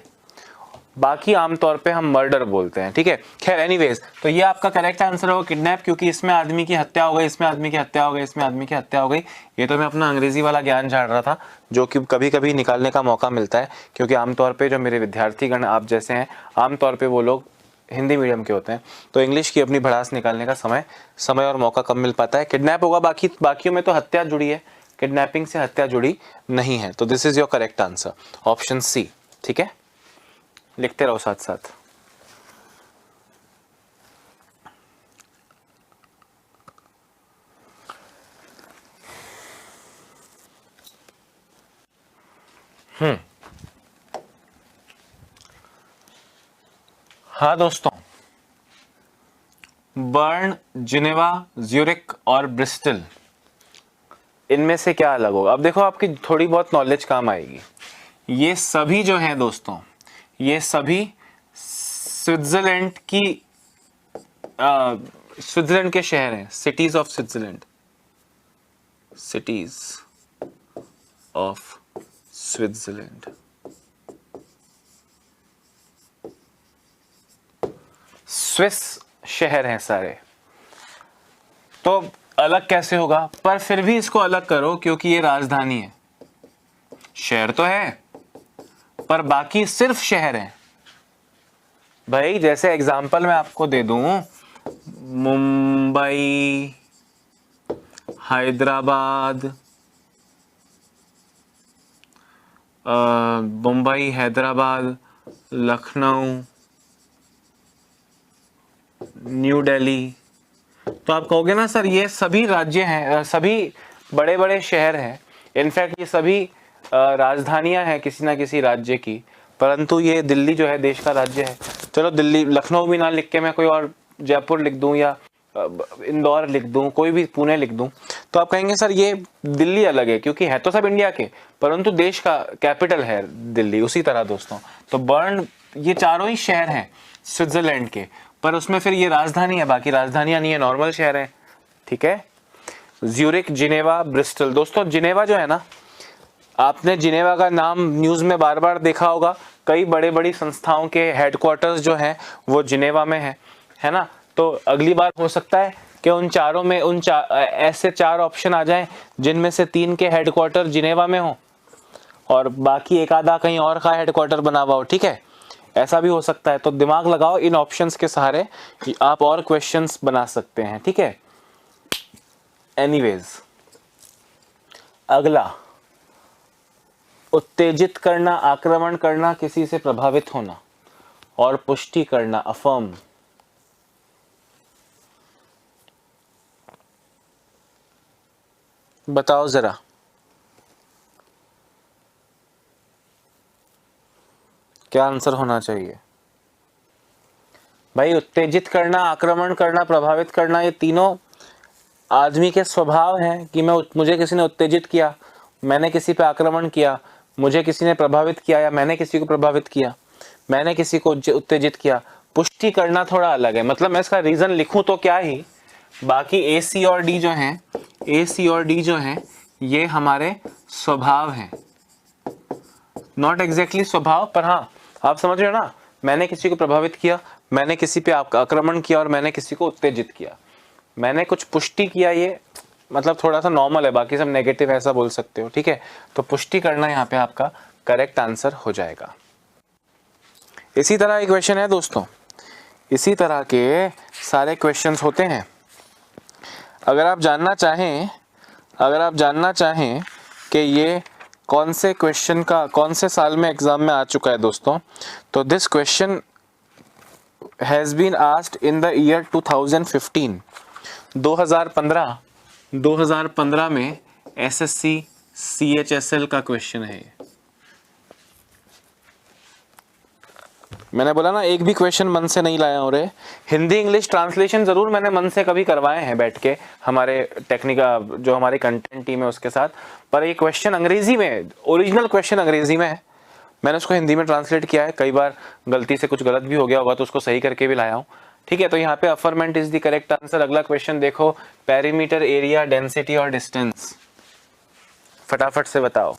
बाकी आमतौर पे हम मर्डर बोलते हैं, ठीक है। खैर एनीवेज, तो ये आपका करेक्ट आंसर होगा किडनैप, क्योंकि इसमें आदमी की हत्या हो गई, इसमें आदमी की हत्या हो गई, इसमें आदमी की हत्या हो गई। ये तो मैं अपना अंग्रेजी वाला ज्ञान झाड़ रहा था, जो कि कभी कभी निकालने का मौका मिलता है, क्योंकि आमतौर पे जो मेरे विद्यार्थीगण आप जैसे हैं, आमतौर पे वो लोग हिंदी मीडियम के होते हैं, तो इंग्लिश की अपनी भड़ास निकालने का समय और मौका कम मिल पाता है। किडनैप होगा, बाकियों में तो हत्या जुड़ी है, किडनैपिंग से हत्या जुड़ी नहीं है। तो this is your correct answer, option C. ठीक है, लिखते रहो साथ साथ। हाँ दोस्तों, बर्न, जिनेवा, ज्यूरिक और ब्रिस्टल, इनमें से क्या अलग होगा? अब देखो, आपकी थोड़ी बहुत नॉलेज काम आएगी। ये सभी जो हैं दोस्तों, ये सभी स्विट्जरलैंड की स्विट्जरलैंड के शहर हैं, cities of Switzerland, cities of Switzerland. Swiss शहर हैं सारे। तो अलग कैसे होगा? पर फिर भी इसको अलग करो, क्योंकि ये राजधानी है। शहर तो है पर बाकी सिर्फ शहर हैं भाई। जैसे एग्जांपल मैं आपको दे दूं, मुंबई, हैदराबाद, मुंबई, हैदराबाद, लखनऊ, न्यू दिल्ली। तो आप कहोगे ना सर ये सभी राज्य हैं, सभी बड़े बड़े शहर हैं, इनफैक्ट ये सभी राजधानियां हैं किसी ना किसी राज्य की, परंतु ये दिल्ली जो है देश का राज्य है। चलो दिल्ली, लखनऊ भी ना लिख के मैं कोई और जयपुर लिख दूं या इंदौर लिख दूं, कोई भी पुणे लिख दूं, तो आप कहेंगे सर ये दिल्ली अलग है, क्योंकि है तो सब इंडिया के, परंतु देश का कैपिटल है दिल्ली। उसी तरह दोस्तों, तो बर्न, ये चारों ही शहर हैं स्विट्जरलैंड के, पर उसमें फिर ये राजधानी है, बाकी राजधानियां नहीं है, नॉर्मल शहर है। ठीक है, ज्यूरिक, जिनेवा, ब्रिस्टल। दोस्तों जिनेवा जो है ना, आपने जिनेवा का नाम न्यूज में बार बार देखा होगा, कई बड़े बड़ी संस्थाओं के हेडक्वार्टर्स जो हैं वो जिनेवा में है ना। तो अगली बार हो सकता है कि उन चारों में ऐसे 4 ऑप्शन आ जाएं जिनमें से 3 के हेडक्वार्टर जिनेवा में हो और बाकी एक आधा कहीं और का हेडक्वार्टर बना हुआ हो। ठीक है, ऐसा भी हो सकता है। तो दिमाग लगाओ, इन ऑप्शंस के सहारे आप और क्वेश्चंस बना सकते हैं। ठीक है, एनीवेज, अगला, उत्तेजित करना, आक्रमण करना, किसी से प्रभावित होना, और पुष्टि करना, अफर्म। बताओ जरा, क्या आंसर होना चाहिए भाई? उत्तेजित करना, आक्रमण करना, प्रभावित करना, ये तीनों आदमी के स्वभाव हैं कि मुझे किसी ने उत्तेजित किया, मैंने किसी पे आक्रमण किया, मुझे किसी ने प्रभावित किया या मैंने किसी को प्रभावित किया, मैंने किसी को उत्तेजित किया। पुष्टि करना थोड़ा अलग है, मतलब मैं इसका रीजन लिखूं तो क्या ही, बाकी ए, सी और डी जो हैं, ए, सी और डी जो हैं, ये हमारे स्वभाव हैं, नॉट एग्जैक्टली स्वभाव, पर हाँ आप समझ रहे हो ना। मैंने किसी को प्रभावित किया, मैंने किसी पे आक्रमण किया और मैंने किसी को उत्तेजित किया, मैंने कुछ पुष्टि किया, ये मतलब थोड़ा सा नॉर्मल है, बाकी सब नेगेटिव ऐसा बोल सकते हो। ठीक है, तो पुष्टि करना यहाँ पे आपका करेक्ट आंसर हो जाएगा। इसी तरह एक क्वेश्चन है दोस्तों, इसी तरह के सारे क्वेश्चंस होते हैं। अगर आप जानना चाहें कि ये कौन से क्वेश्चन का कौन से साल में एग्जाम में आ चुका है दोस्तों, तो this question has been asked in the year 2015। 2015 में एसएससी सीएचएसएल का क्वेश्चन है ये। मैंने बोला ना, एक भी क्वेश्चन मन से नहीं लाया हो रहे। हिंदी इंग्लिश ट्रांसलेशन जरूर मैंने मन से कभी करवाए हैं बैठ के, हमारे टेक्निका जो हमारी कंटेंट टीम है उसके साथ, पर ये क्वेश्चन अंग्रेजी में, ओरिजिनल क्वेश्चन अंग्रेजी में है, मैंने उसको हिंदी में ट्रांसलेट किया है। कई बार गलती से कुछ गलत भी हो गया होगा तो उसको सही करके भी लाया हूँ। ठीक है, तो यहाँ पे अफर्मेंट इज द करेक्ट आंसर। अगला क्वेश्चन देखो, पेरीमीटर, एरिया, डेंसिटी और डिस्टेंस, फटाफट से बताओ।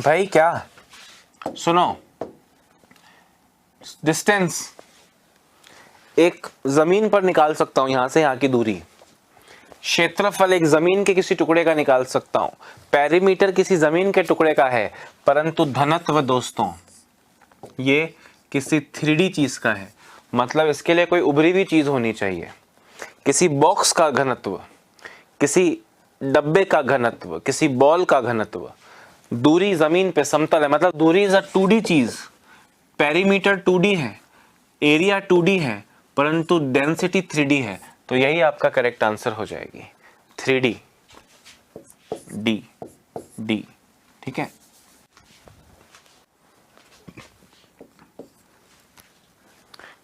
भाई क्या, सुनो, डिस्टेंस एक जमीन पर निकाल सकता हूं, यहां से यहां की दूरी। क्षेत्रफल एक जमीन के किसी टुकड़े का निकाल सकता हूं। पेरीमीटर किसी जमीन के टुकड़े का है, परंतु घनत्व दोस्तों ये किसी 3D चीज का है। मतलब इसके लिए कोई उभरी हुई चीज होनी चाहिए। किसी बॉक्स का घनत्व, किसी डब्बे का घनत्व, किसी बॉल का घनत्व, दूरी जमीन पे समतल है, मतलब दूरी इज अ 2D चीज। पेरीमीटर 2D है, एरिया 2D है, परंतु डेंसिटी 3D है। तो यही आपका करेक्ट आंसर हो जाएगी, 3D डी डी। ठीक है,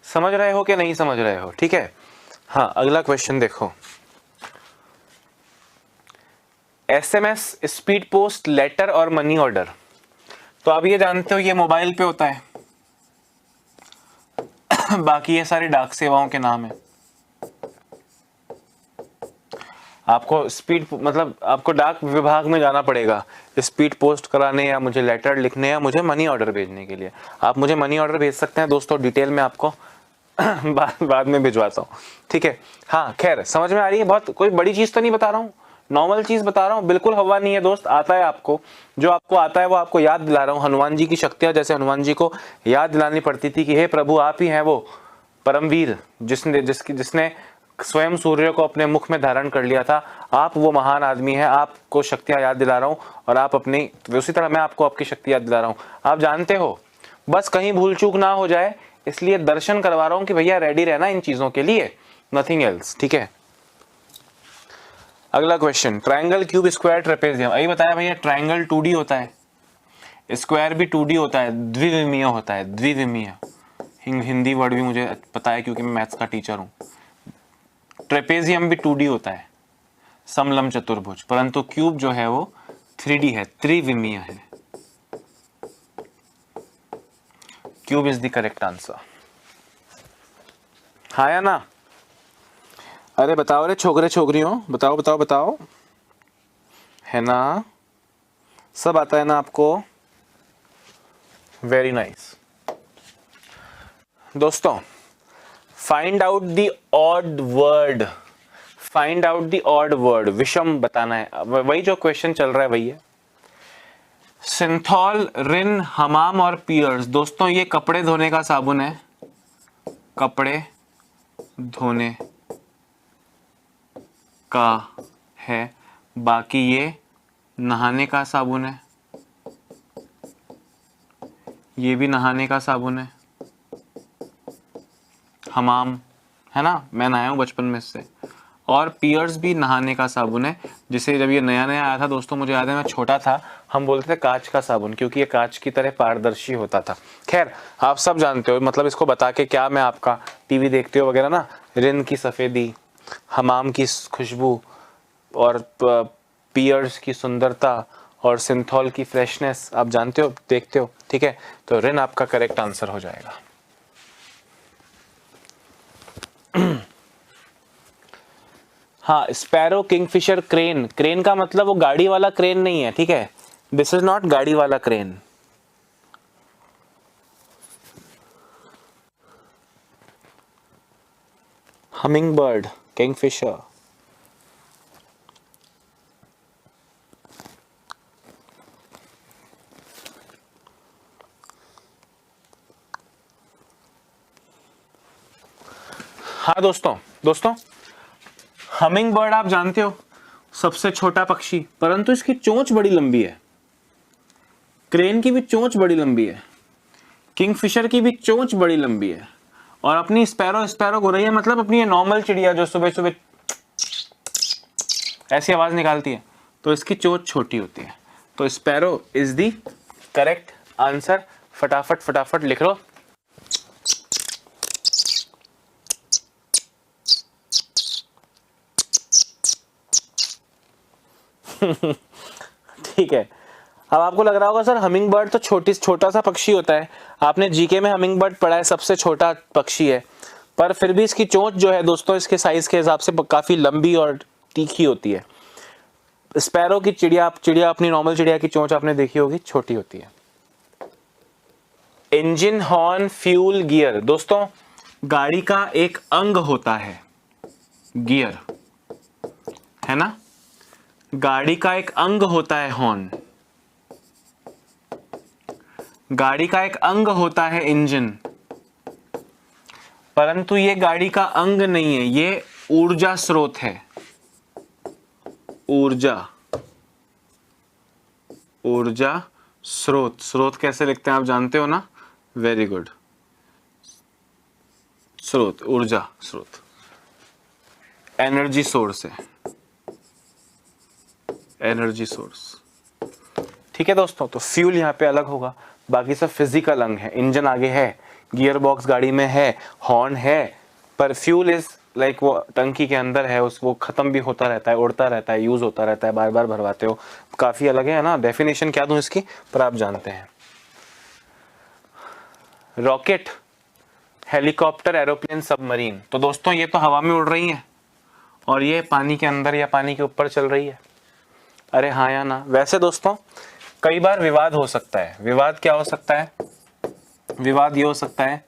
समझ रहे हो कि नहीं समझ रहे हो? ठीक है, हाँ अगला क्वेश्चन देखो। SMS, स्पीड पोस्ट, लेटर और मनी ऑर्डर। तो आप ये जानते हो ये मोबाइल पे होता है बाकी ये सारी डाक सेवाओं के नाम है। आपको स्पीड मतलब आपको डाक विभाग में जाना पड़ेगा स्पीड पोस्ट कराने, या मुझे लेटर लिखने, या मुझे मनी ऑर्डर भेजने के लिए। आप मुझे मनी ऑर्डर भेज सकते हैं दोस्तों, डिटेल में आपको बाद में भिजवाता हूँ। ठीक है, हाँ खैर समझ में आ रही है। बहुत कोई बड़ी चीज तो नहीं बता रहा हूँ, नॉर्मल चीज बता रहा हूँ, बिल्कुल हवा नहीं है दोस्त, आता है आपको। जो आपको आता है वो आपको याद दिला रहा हूँ। हनुमान जी की शक्तियां, जैसे हनुमान जी को याद दिलानी पड़ती थी कि हे प्रभु आप ही हैं वो परमवीर जिसने स्वयं सूर्य को अपने मुख में धारण कर लिया था। आप वो महान आदमी हैं, आपको शक्तियां याद दिला रहा हूँ, और आप अपनी, उसी तरह मैं आपको आपकी शक्ति याद दिला रहा हूँ। आप जानते हो, बस कहीं भूल चूक ना हो जाए इसलिए दर्शन करवा रहा हूँ कि भैया रेडी रहना इन चीजों के लिए, नथिंग एल्स। ठीक है, अगला question, triangle, cube, square, trapezium. अभी बताया भैया ट्रायंगल 2D होता है, स्क्वायर भी 2D होता है, द्विविमीय होता है, द्विविमीय। हिंदी वर्ड भी मुझे पता है क्योंकि मैं मैथ्स का टीचर हूँ। ट्रेपेजियम भी 2D होता है, समलंब चतुर्भुज, परंतु क्यूब जो है वो 3D है, त्रिविमीय है। Cube is the correct answer. हाँ या ना? अरे बताओ रे छोकरे छोकरियों, बताओ बताओ बताओ, है ना? सब आता है ना आपको? वेरी नाइस दोस्तों। Find out the odd word, find out the odd word, विषम बताना है। वही जो क्वेश्चन चल रहा है वही है। सिंथॉल, रिन, हमाम और पियर्स। दोस्तों ये कपड़े धोने का साबुन है, कपड़े धोने का है, बाकी ये नहाने का साबुन है, ये भी नहाने का साबुन है। हमाम है ना, मैं नहाया हूं बचपन में इससे। और पियर्स भी नहाने का साबुन है, जिसे जब ये नया नया आया था दोस्तों, मुझे याद है मैं छोटा था, हम बोलते थे कांच का साबुन, क्योंकि ये कांच की तरह पारदर्शी होता था। खैर आप सब जानते हो, मतलब इसको बता के क्या मैं आपका, टीवी देखते हो वगैरह ना, रिन की सफेदी, हमाम की खुशबू, और पियर्स की सुंदरता, और सिंथॉल की फ्रेशनेस आप जानते हो, देखते हो। ठीक है, तो रिन आपका करेक्ट आंसर हो जाएगा। हाँ, स्पैरो, किंगफिशर, क्रेन। क्रेन का मतलब वो गाड़ी वाला क्रेन नहीं है, ठीक है, दिस इज नॉट गाड़ी वाला क्रेन। Humming bird, Kingfisher. हाँ दोस्तों हमिंग बर्ड आप जानते हो सबसे छोटा पक्षी, परंतु इसकी चोंच बड़ी लंबी है। क्रेन की भी चोंच बड़ी लंबी है, किंगफिशर की भी चोंच बड़ी लंबी है, और अपनी स्पैरो हो रही है, मतलब अपनी ये नॉर्मल चिड़िया जो सुबह सुबह ऐसी आवाज निकालती है, तो इसकी चोंच छोटी होती है। तो sparrow is the correct answer. फटाफट लिख लो। ठीक है, अब आपको लग रहा होगा सर हमिंग बर्ड तो छोटा सा पक्षी होता है, आपने जीके में हमिंग बर्ड पढ़ा है, सबसे छोटा पक्षी है, पर फिर भी इसकी चोंच जो है दोस्तों इसके साइज के हिसाब से काफी लंबी और तीखी होती है। स्पैरो की चिड़िया अपनी नॉर्मल चिड़िया की चोंच आपने देखी होगी, छोटी होती है। Engine, horn, fuel, gear. दोस्तों गाड़ी का एक अंग होता है गियर, है ना। गाड़ी का एक अंग होता है हॉर्न, गाड़ी का एक अंग होता है इंजन, परंतु ये गाड़ी का अंग नहीं है, ये ऊर्जा स्रोत है। ऊर्जा स्रोत। स्रोत कैसे लिखते हैं आप जानते हो ना, वेरी गुड। स्रोत, ऊर्जा स्रोत, एनर्जी सोर्स है, एनर्जी सोर्स। ठीक है दोस्तों, तो फ्यूल यहाँ पे अलग होगा, बाकी सब फिजिकल अंग है। इंजन आगे है, गियर बॉक्स गाड़ी में है, हॉर्न है, पर फ्यूल इज लाइक वो टंकी के अंदर है, उस वो खत्म भी होता रहता है, उड़ता रहता है, यूज होता रहता है, बार बार भरवाते हो। काफी अलग है ना, डेफिनेशन क्या दूं इसकी, पर आप जानते हैं। Rocket, helicopter, aeroplane, submarine. तो दोस्तों ये तो हवा में उड़ रही है और ये पानी के अंदर या पानी के ऊपर चल रही है। अरे हाँ या ना। वैसे दोस्तों कई बार विवाद हो सकता है। विवाद क्या हो सकता है, विवाद ये हो सकता है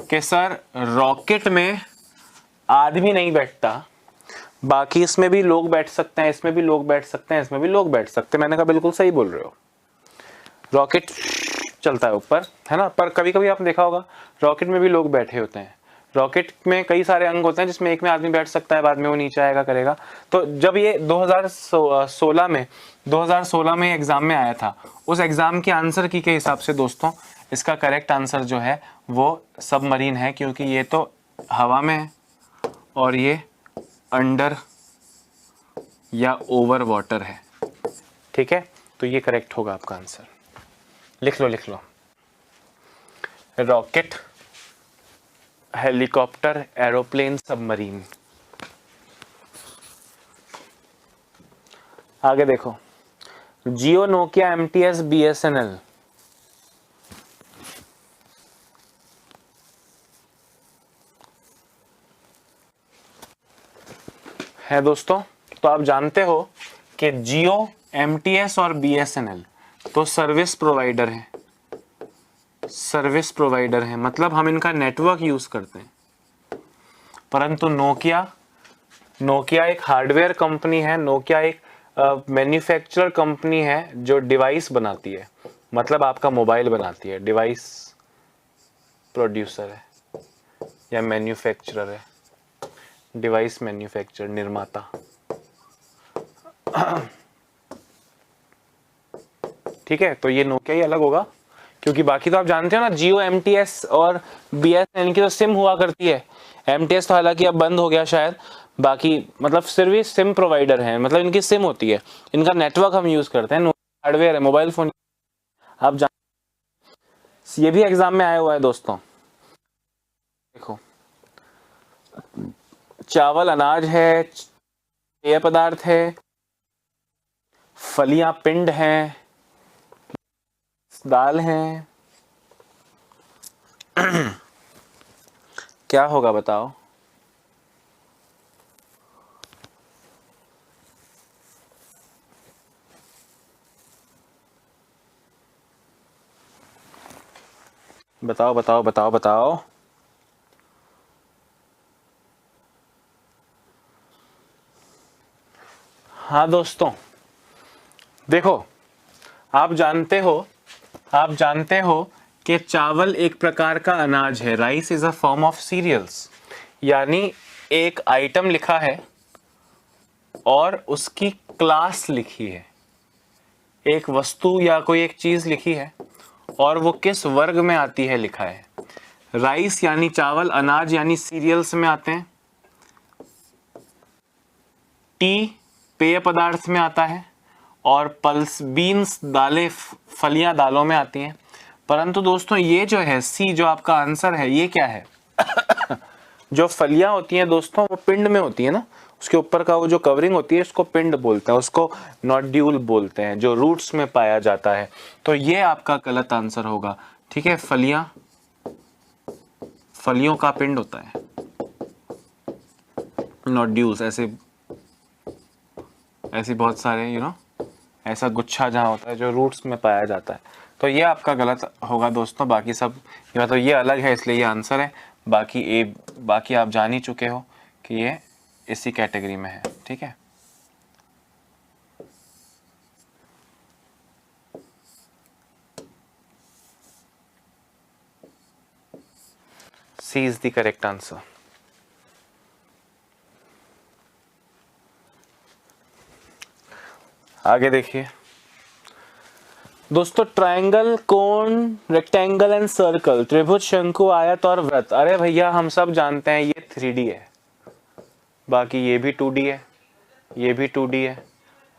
कि सर रॉकेट में आदमी नहीं बैठता, बाकी इसमें भी लोग बैठ सकते हैं, इसमें भी लोग बैठ सकते हैं, इसमें भी लोग बैठ सकते हैं। मैंने कहा बिल्कुल सही बोल रहे हो, रॉकेट चलता है ऊपर, है ना, पर कभी कभी आपने देखा होगा रॉकेट में भी लोग बैठे होते हैं। रॉकेट में कई सारे अंग होते हैं जिसमें एक में आदमी बैठ सकता है, बाद में वो नीचे आएगा करेगा। तो जब ये 2016 में एग्जाम में आया था, उस एग्जाम के आंसर की के हिसाब से दोस्तों इसका करेक्ट आंसर जो है वो सबमरीन है, क्योंकि ये तो हवा में है और ये अंडर या ओवर वाटर है। ठीक है, तो ये करेक्ट होगा आपका आंसर। लिख लो। Rocket, helicopter, aeroplane, submarine. आगे देखो, जियो, नोकिया, एमटीएस, बीएसएनएल। है दोस्तों, तो आप जानते हो कि जियो, एमटीएस और बीएसएनएल तो सर्विस प्रोवाइडर हैं। सर्विस प्रोवाइडर हैं मतलब हम इनका नेटवर्क यूज करते हैं। परंतु नोकिया एक हार्डवेयर कंपनी है, नोकिया एक मैन्युफैक्चरर कंपनी है जो डिवाइस बनाती है, मतलब आपका मोबाइल बनाती है। डिवाइस प्रोड्यूसर है या मैन्युफैक्चरर है, डिवाइस मैन्युफैक्चरर, निर्माता। ठीक है, तो ये नोकिया ही अलग होगा, क्योंकि बाकी तो आप जानते हो ना, जियो, एमटीएस और बीएसएनएल की तो सिम हुआ करती है। एमटीएस तो हालांकि अब बंद हो गया शायद, बाकी मतलब सर्विस सिम प्रोवाइडर है, मतलब इनकी सिम होती है, इनका नेटवर्क हम यूज करते हैं। हार्डवेयर है, मोबाइल फोन आप जान, ये भी एग्जाम में आया हुआ है दोस्तों। देखो, चावल अनाज है, पेय पदार्थ है, फलियां पिंड हैं, दाल हैं। क्या होगा बताओ। बताओ बताओ बताओ बताओ। हाँ दोस्तों, देखो आप जानते हो कि चावल एक प्रकार का अनाज है। Rice is a form of cereals, यानी एक आइटम लिखा है और उसकी क्लास लिखी है, एक वस्तु या कोई एक चीज लिखी है और वो किस वर्ग में आती है लिखा है। राइस यानी चावल, अनाज यानी सीरियल्स में आते हैं, टी पेय पदार्थ में आता है और पल्स बीन्स दालें फलियां दालों में आती हैं। परंतु दोस्तों ये जो है सी, जो आपका आंसर है, ये क्या है? जो फलियां होती हैं दोस्तों वो पिंड में होती है ना, उसके ऊपर का वो जो कवरिंग होती है उसको पिंड बोलते हैं, उसको नोड्यूल बोलते हैं, जो रूट्स में पाया जाता है। तो ये आपका गलत आंसर होगा। ठीक है, फलियों का पिंड होता है, नोड्यूल्स ऐसे ऐसी बहुत सारे ऐसा गुच्छा जहाँ होता है जो रूट्स में पाया जाता है। तो ये आपका गलत होगा दोस्तों। बाकी सब तो ये अलग है इसलिए ये आंसर है। बाकी आप जान ही चुके हो कि ये इसी कैटेगरी में है। ठीक है, सी इज द करेक्ट आंसर। आगे देखिए दोस्तों, triangle, cone, rectangle and circle, त्रिभुज, शंकु, आयत और वृत्त। अरे भैया हम सब जानते हैं ये 3D है, बाकी ये भी 2D है, ये भी 2D है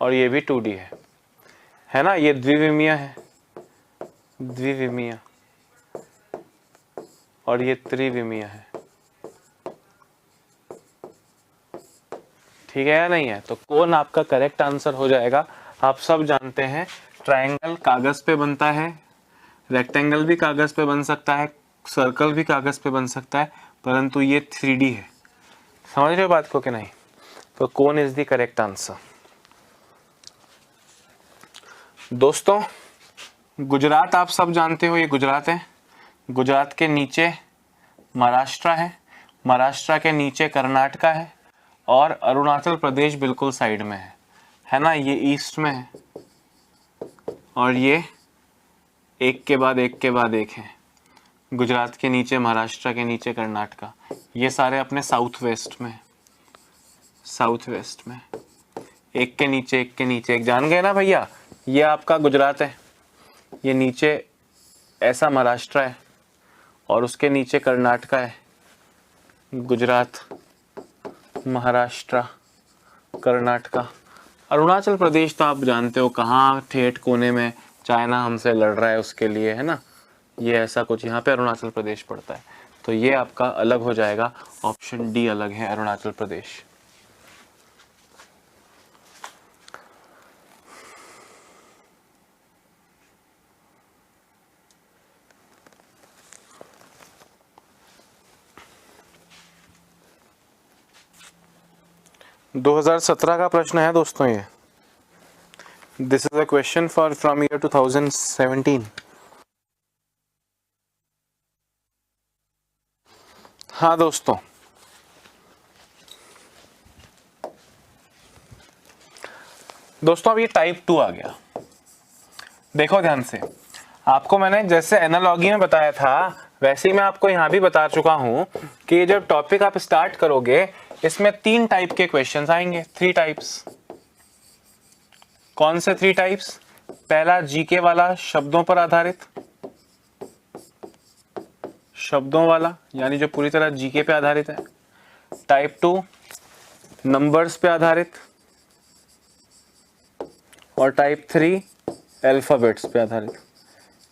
और ये भी 2D है ना। ये द्विविमीय है, द्विविमीय, और ये त्रिविमीय है। ठीक है या नहीं है? तो कौन आपका करेक्ट आंसर हो जाएगा। आप सब जानते हैं ट्रायंगल कागज पे बनता है, रेक्टेंगल भी कागज पे बन सकता है, सर्कल भी कागज पे बन सकता है, परंतु ये 3D है। समझ रहे हो बात को कि नहीं? तो कौन इज द करेक्ट आंसर। दोस्तों गुजरात आप सब जानते हो, ये गुजरात है। गुजरात के नीचे महाराष्ट्र है, महाराष्ट्र के नीचे कर्नाटका है और अरुणाचल प्रदेश बिल्कुल साइड में है ना। ये ईस्ट में है और ये एक के बाद एक के बाद एक है। गुजरात के नीचे महाराष्ट्र के नीचे कर्नाटका, ये सारे अपने साउथ वेस्ट में, साउथ वेस्ट में एक के नीचे एक के नीचे एक। जान गए ना भैया, ये आपका गुजरात है, ये नीचे ऐसा महाराष्ट्र है और उसके नीचे कर्नाटका है। गुजरात, महाराष्ट्र, कर्नाटका, अरुणाचल प्रदेश तो आप जानते हो कहाँ ठेठ कोने में चाइना हमसे लड़ रहा है उसके लिए, है ना। ये ऐसा कुछ यहाँ पे अरुणाचल प्रदेश पड़ता है। तो ये आपका अलग हो जाएगा, ऑप्शन डी अलग है, अरुणाचल प्रदेश। दो 2017 का प्रश्न है दोस्तों ये। This is a question for from year 2017। हाँ दोस्तों, अब ये टाइप 2 आ गया। देखो ध्यान से, आपको मैंने जैसे एनालॉजी में बताया था वैसे ही मैं आपको यहाँ भी बता चुका हूँ कि जब टॉपिक आप स्टार्ट करोगे इसमें 3 टाइप के क्वेश्चंस आएंगे, 3 टाइप्स। कौन से 3 टाइप्स? पहला जीके वाला, शब्दों पर आधारित, शब्दों वाला यानी जो पूरी तरह जीके पे आधारित है। टाइप 2 नंबर्स पे आधारित, और टाइप 3 अल्फाबेट्स पे आधारित।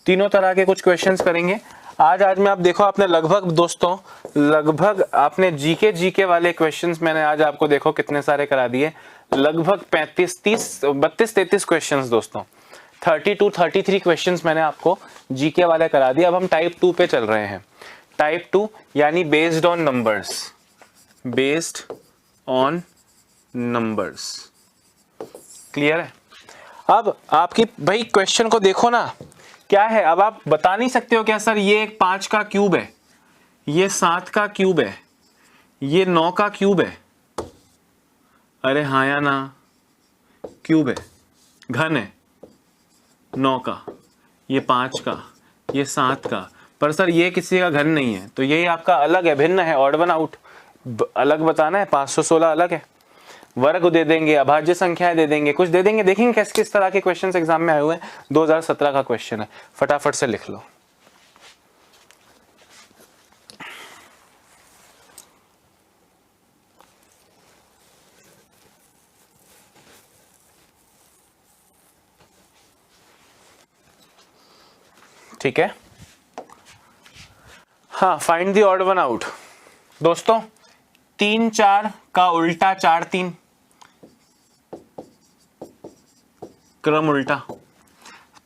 तीनों तरह के कुछ क्वेश्चंस करेंगे आज में। आप देखो आपने लगभग आपने जीके वाले क्वेश्चंस मैंने आज आपको देखो कितने सारे करा दिए, लगभग 32-33 क्वेश्चंस दोस्तों, 32-33 क्वेश्चंस मैंने आपको जीके वाले करा दिए। अब हम टाइप 2 पे चल रहे हैं। टाइप 2 यानी based on numbers, based on numbers. Clear है? अब आपकी भाई क्वेश्चन को देखो ना, क्या है। अब आप बता नहीं सकते हो क्या सर ये 5 का क्यूब है, ये 7 का क्यूब है, ये 9 का क्यूब है। अरे हाँ या ना, क्यूब है, घन है 9 का, ये 5 का, ये 7 का, पर सर ये किसी का घन नहीं है। तो यही आपका अलग है, भिन्न है, ऑड वन आउट। अलग बताना है, 516 अलग है। वर्ग दे देंगे, अभाज्य संख्याएं दे देंगे, कुछ दे देंगे। देखेंगे किस किस तरह के क्वेश्चंस एग्जाम में आए हुए हैं। 2017 का क्वेश्चन है, फटाफट से लिख लो। ठीक है, हाँ, find the odd one out. दोस्तों 3-4 का उल्टा 4-3, क्रम उल्टा।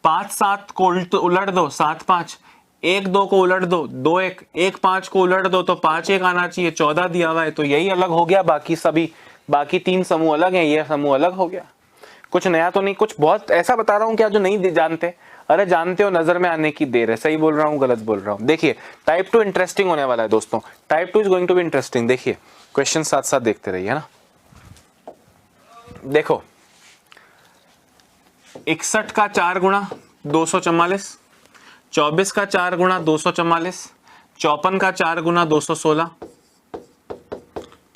5-7 को उलट दो, 7-5। 1-2 को उलट दो, 2-1। 1-5 को उलट दो तो 5-1 आना चाहिए, 14 दिया हुआ है। तो यही अलग हो गया, बाकी 3 समूह अलग हैं, ये समूह अलग हो गया। कुछ नया तो नहीं, कुछ बहुत ऐसा बता रहा हूँ क्या जो नहीं जानते? अरे जानते हो, नजर में आने की देर है। सही बोल रहा हूँ गलत बोल रहा हूँ? देखिए टाइप 2 इंटरेस्टिंग होने वाला है दोस्तों, type 2 is going to be interesting. देखिए क्वेश्चन साथ साथ देखते रहिए, है ना। देखो 61 का 4 गुणा 244, 24 का 4 गुणा 244, 54 का 4 गुणा 216,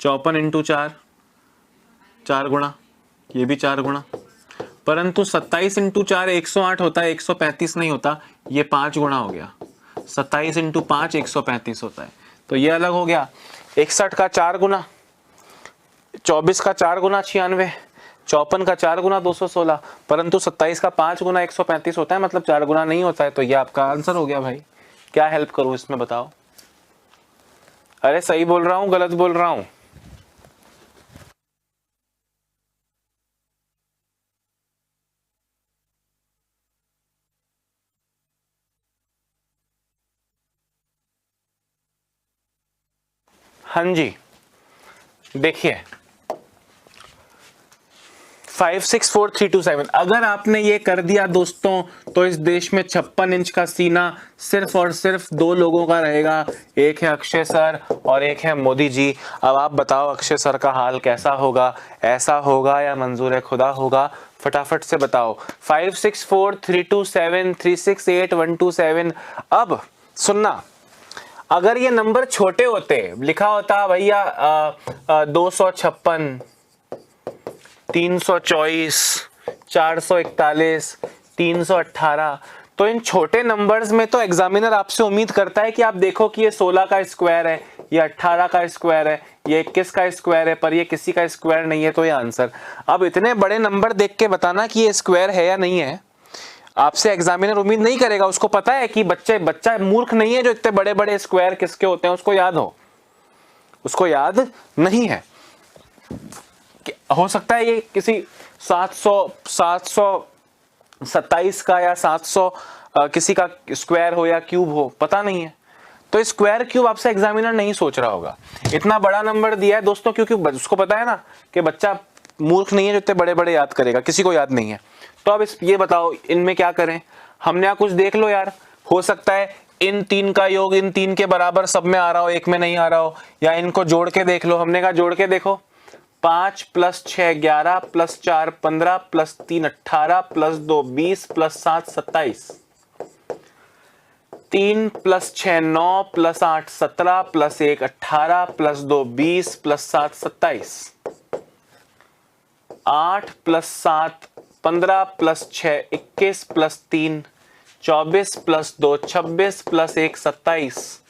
54 इंटू 4 गुणा, ये भी 4 गुणा, परंतु 27 इंटू 4 108 होता है, 135 नहीं होता, ये 5 गुणा हो गया। 27 इंटू 5 135 होता है, तो ये अलग हो गया। 61 का 4 गुना, 24 का 4 गुना 96, 54 का 4 गुना 216, परंतु 27 का 5 गुना 135 होता है, मतलब 4 गुना नहीं होता है। तो ये आपका आंसर हो गया भाई। क्या हेल्प करूं इसमें बताओ? अरे सही बोल रहा हूं गलत बोल रहा हूं? हाँ जी, देखिए 564327, अगर आपने ये कर दिया दोस्तों तो इस देश में 56 इंच का सीना सिर्फ और सिर्फ 2 लोगों का रहेगा, एक है अक्षय सर और एक है मोदी जी। अब आप बताओ अक्षय सर का हाल कैसा होगा, ऐसा होगा या मंजूर खुदा होगा? फटाफट से बताओ। 564327368127। अब सुनना, अगर ये नंबर छोटे होते, लिखा होता भैया 256, 324, 441, 318, तो इन छोटे नंबर्स में तो एग्जामिनर आपसे उम्मीद करता है कि आप देखो कि ये 16 का स्क्वायर है, ये 18 का स्क्वायर है, ये 21 का स्क्वायर है, पर ये किसी का स्क्वायर नहीं है, तो ये आंसर। अब इतने बड़े नंबर देख के बताना कि ये स्क्वायर है या नहीं है, आपसे एग्जामिनर उम्मीद नहीं करेगा। उसको पता है कि बच्चा मूर्ख नहीं है जो इतने बड़े बड़े स्क्वायर किसके होते हैं उसको याद हो, उसको याद नहीं है। हो सकता है ये किसी 727 का या 700 किसी का स्क्वायर हो या क्यूब हो, पता नहीं है। तो स्क्वायर क्यूब आपसे एग्जामिनर नहीं सोच रहा होगा। इतना बड़ा नंबर दिया है दोस्तों क्योंकि उसको पता है ना कि बच्चा मूर्ख नहीं है जो इतने बड़े बड़े याद करेगा, किसी को याद नहीं है। तो अब ये बताओ इनमें क्या करें? हमने यहाँ कुछ देख लो यार, हो सकता है इन 3 का योग इन 3 के बराबर सब में आ रहा हो, एक में नहीं आ रहा हो, या इनको जोड़ के देख लो। हमने कहा जोड़ के देखो, 5 + 6 11 + 4 15 + 3 18 + 2 20 + 7 27, 3 + 6 9 + 8 17 + 1 18 + 2 20 + 7 27, 8 + 7 15 + 6 21 + 3 24 + 2 26 + 1 27,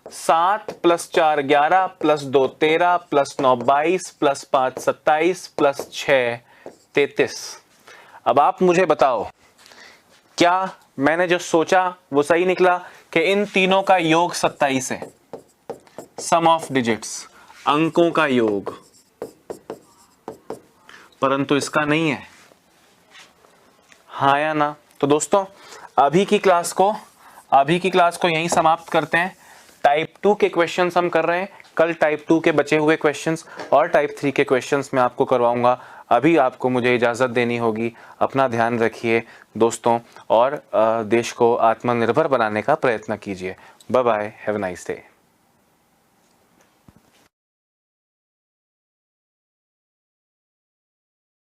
7 + 4 11 + 2 13 + 9 22 + 5 27 + 6 33। अब आप मुझे बताओ क्या मैंने जो सोचा वो सही निकला कि इन तीनों का योग 27 है? सम ऑफ डिजिट्स, अंकों का योग, परंतु इसका नहीं है। हाँ या ना? तो दोस्तों अभी की क्लास को यहीं समाप्त करते हैं। टाइप 2 के क्वेश्चंस हम कर रहे हैं, कल टाइप 2 के बचे हुए क्वेश्चंस और टाइप 3 के क्वेश्चंस मैं आपको करवाऊंगा। अभी आपको मुझे इजाज़त देनी होगी। अपना ध्यान रखिए दोस्तों और देश को आत्मनिर्भर बनाने का प्रयत्न कीजिए। Bye bye, have a nice day.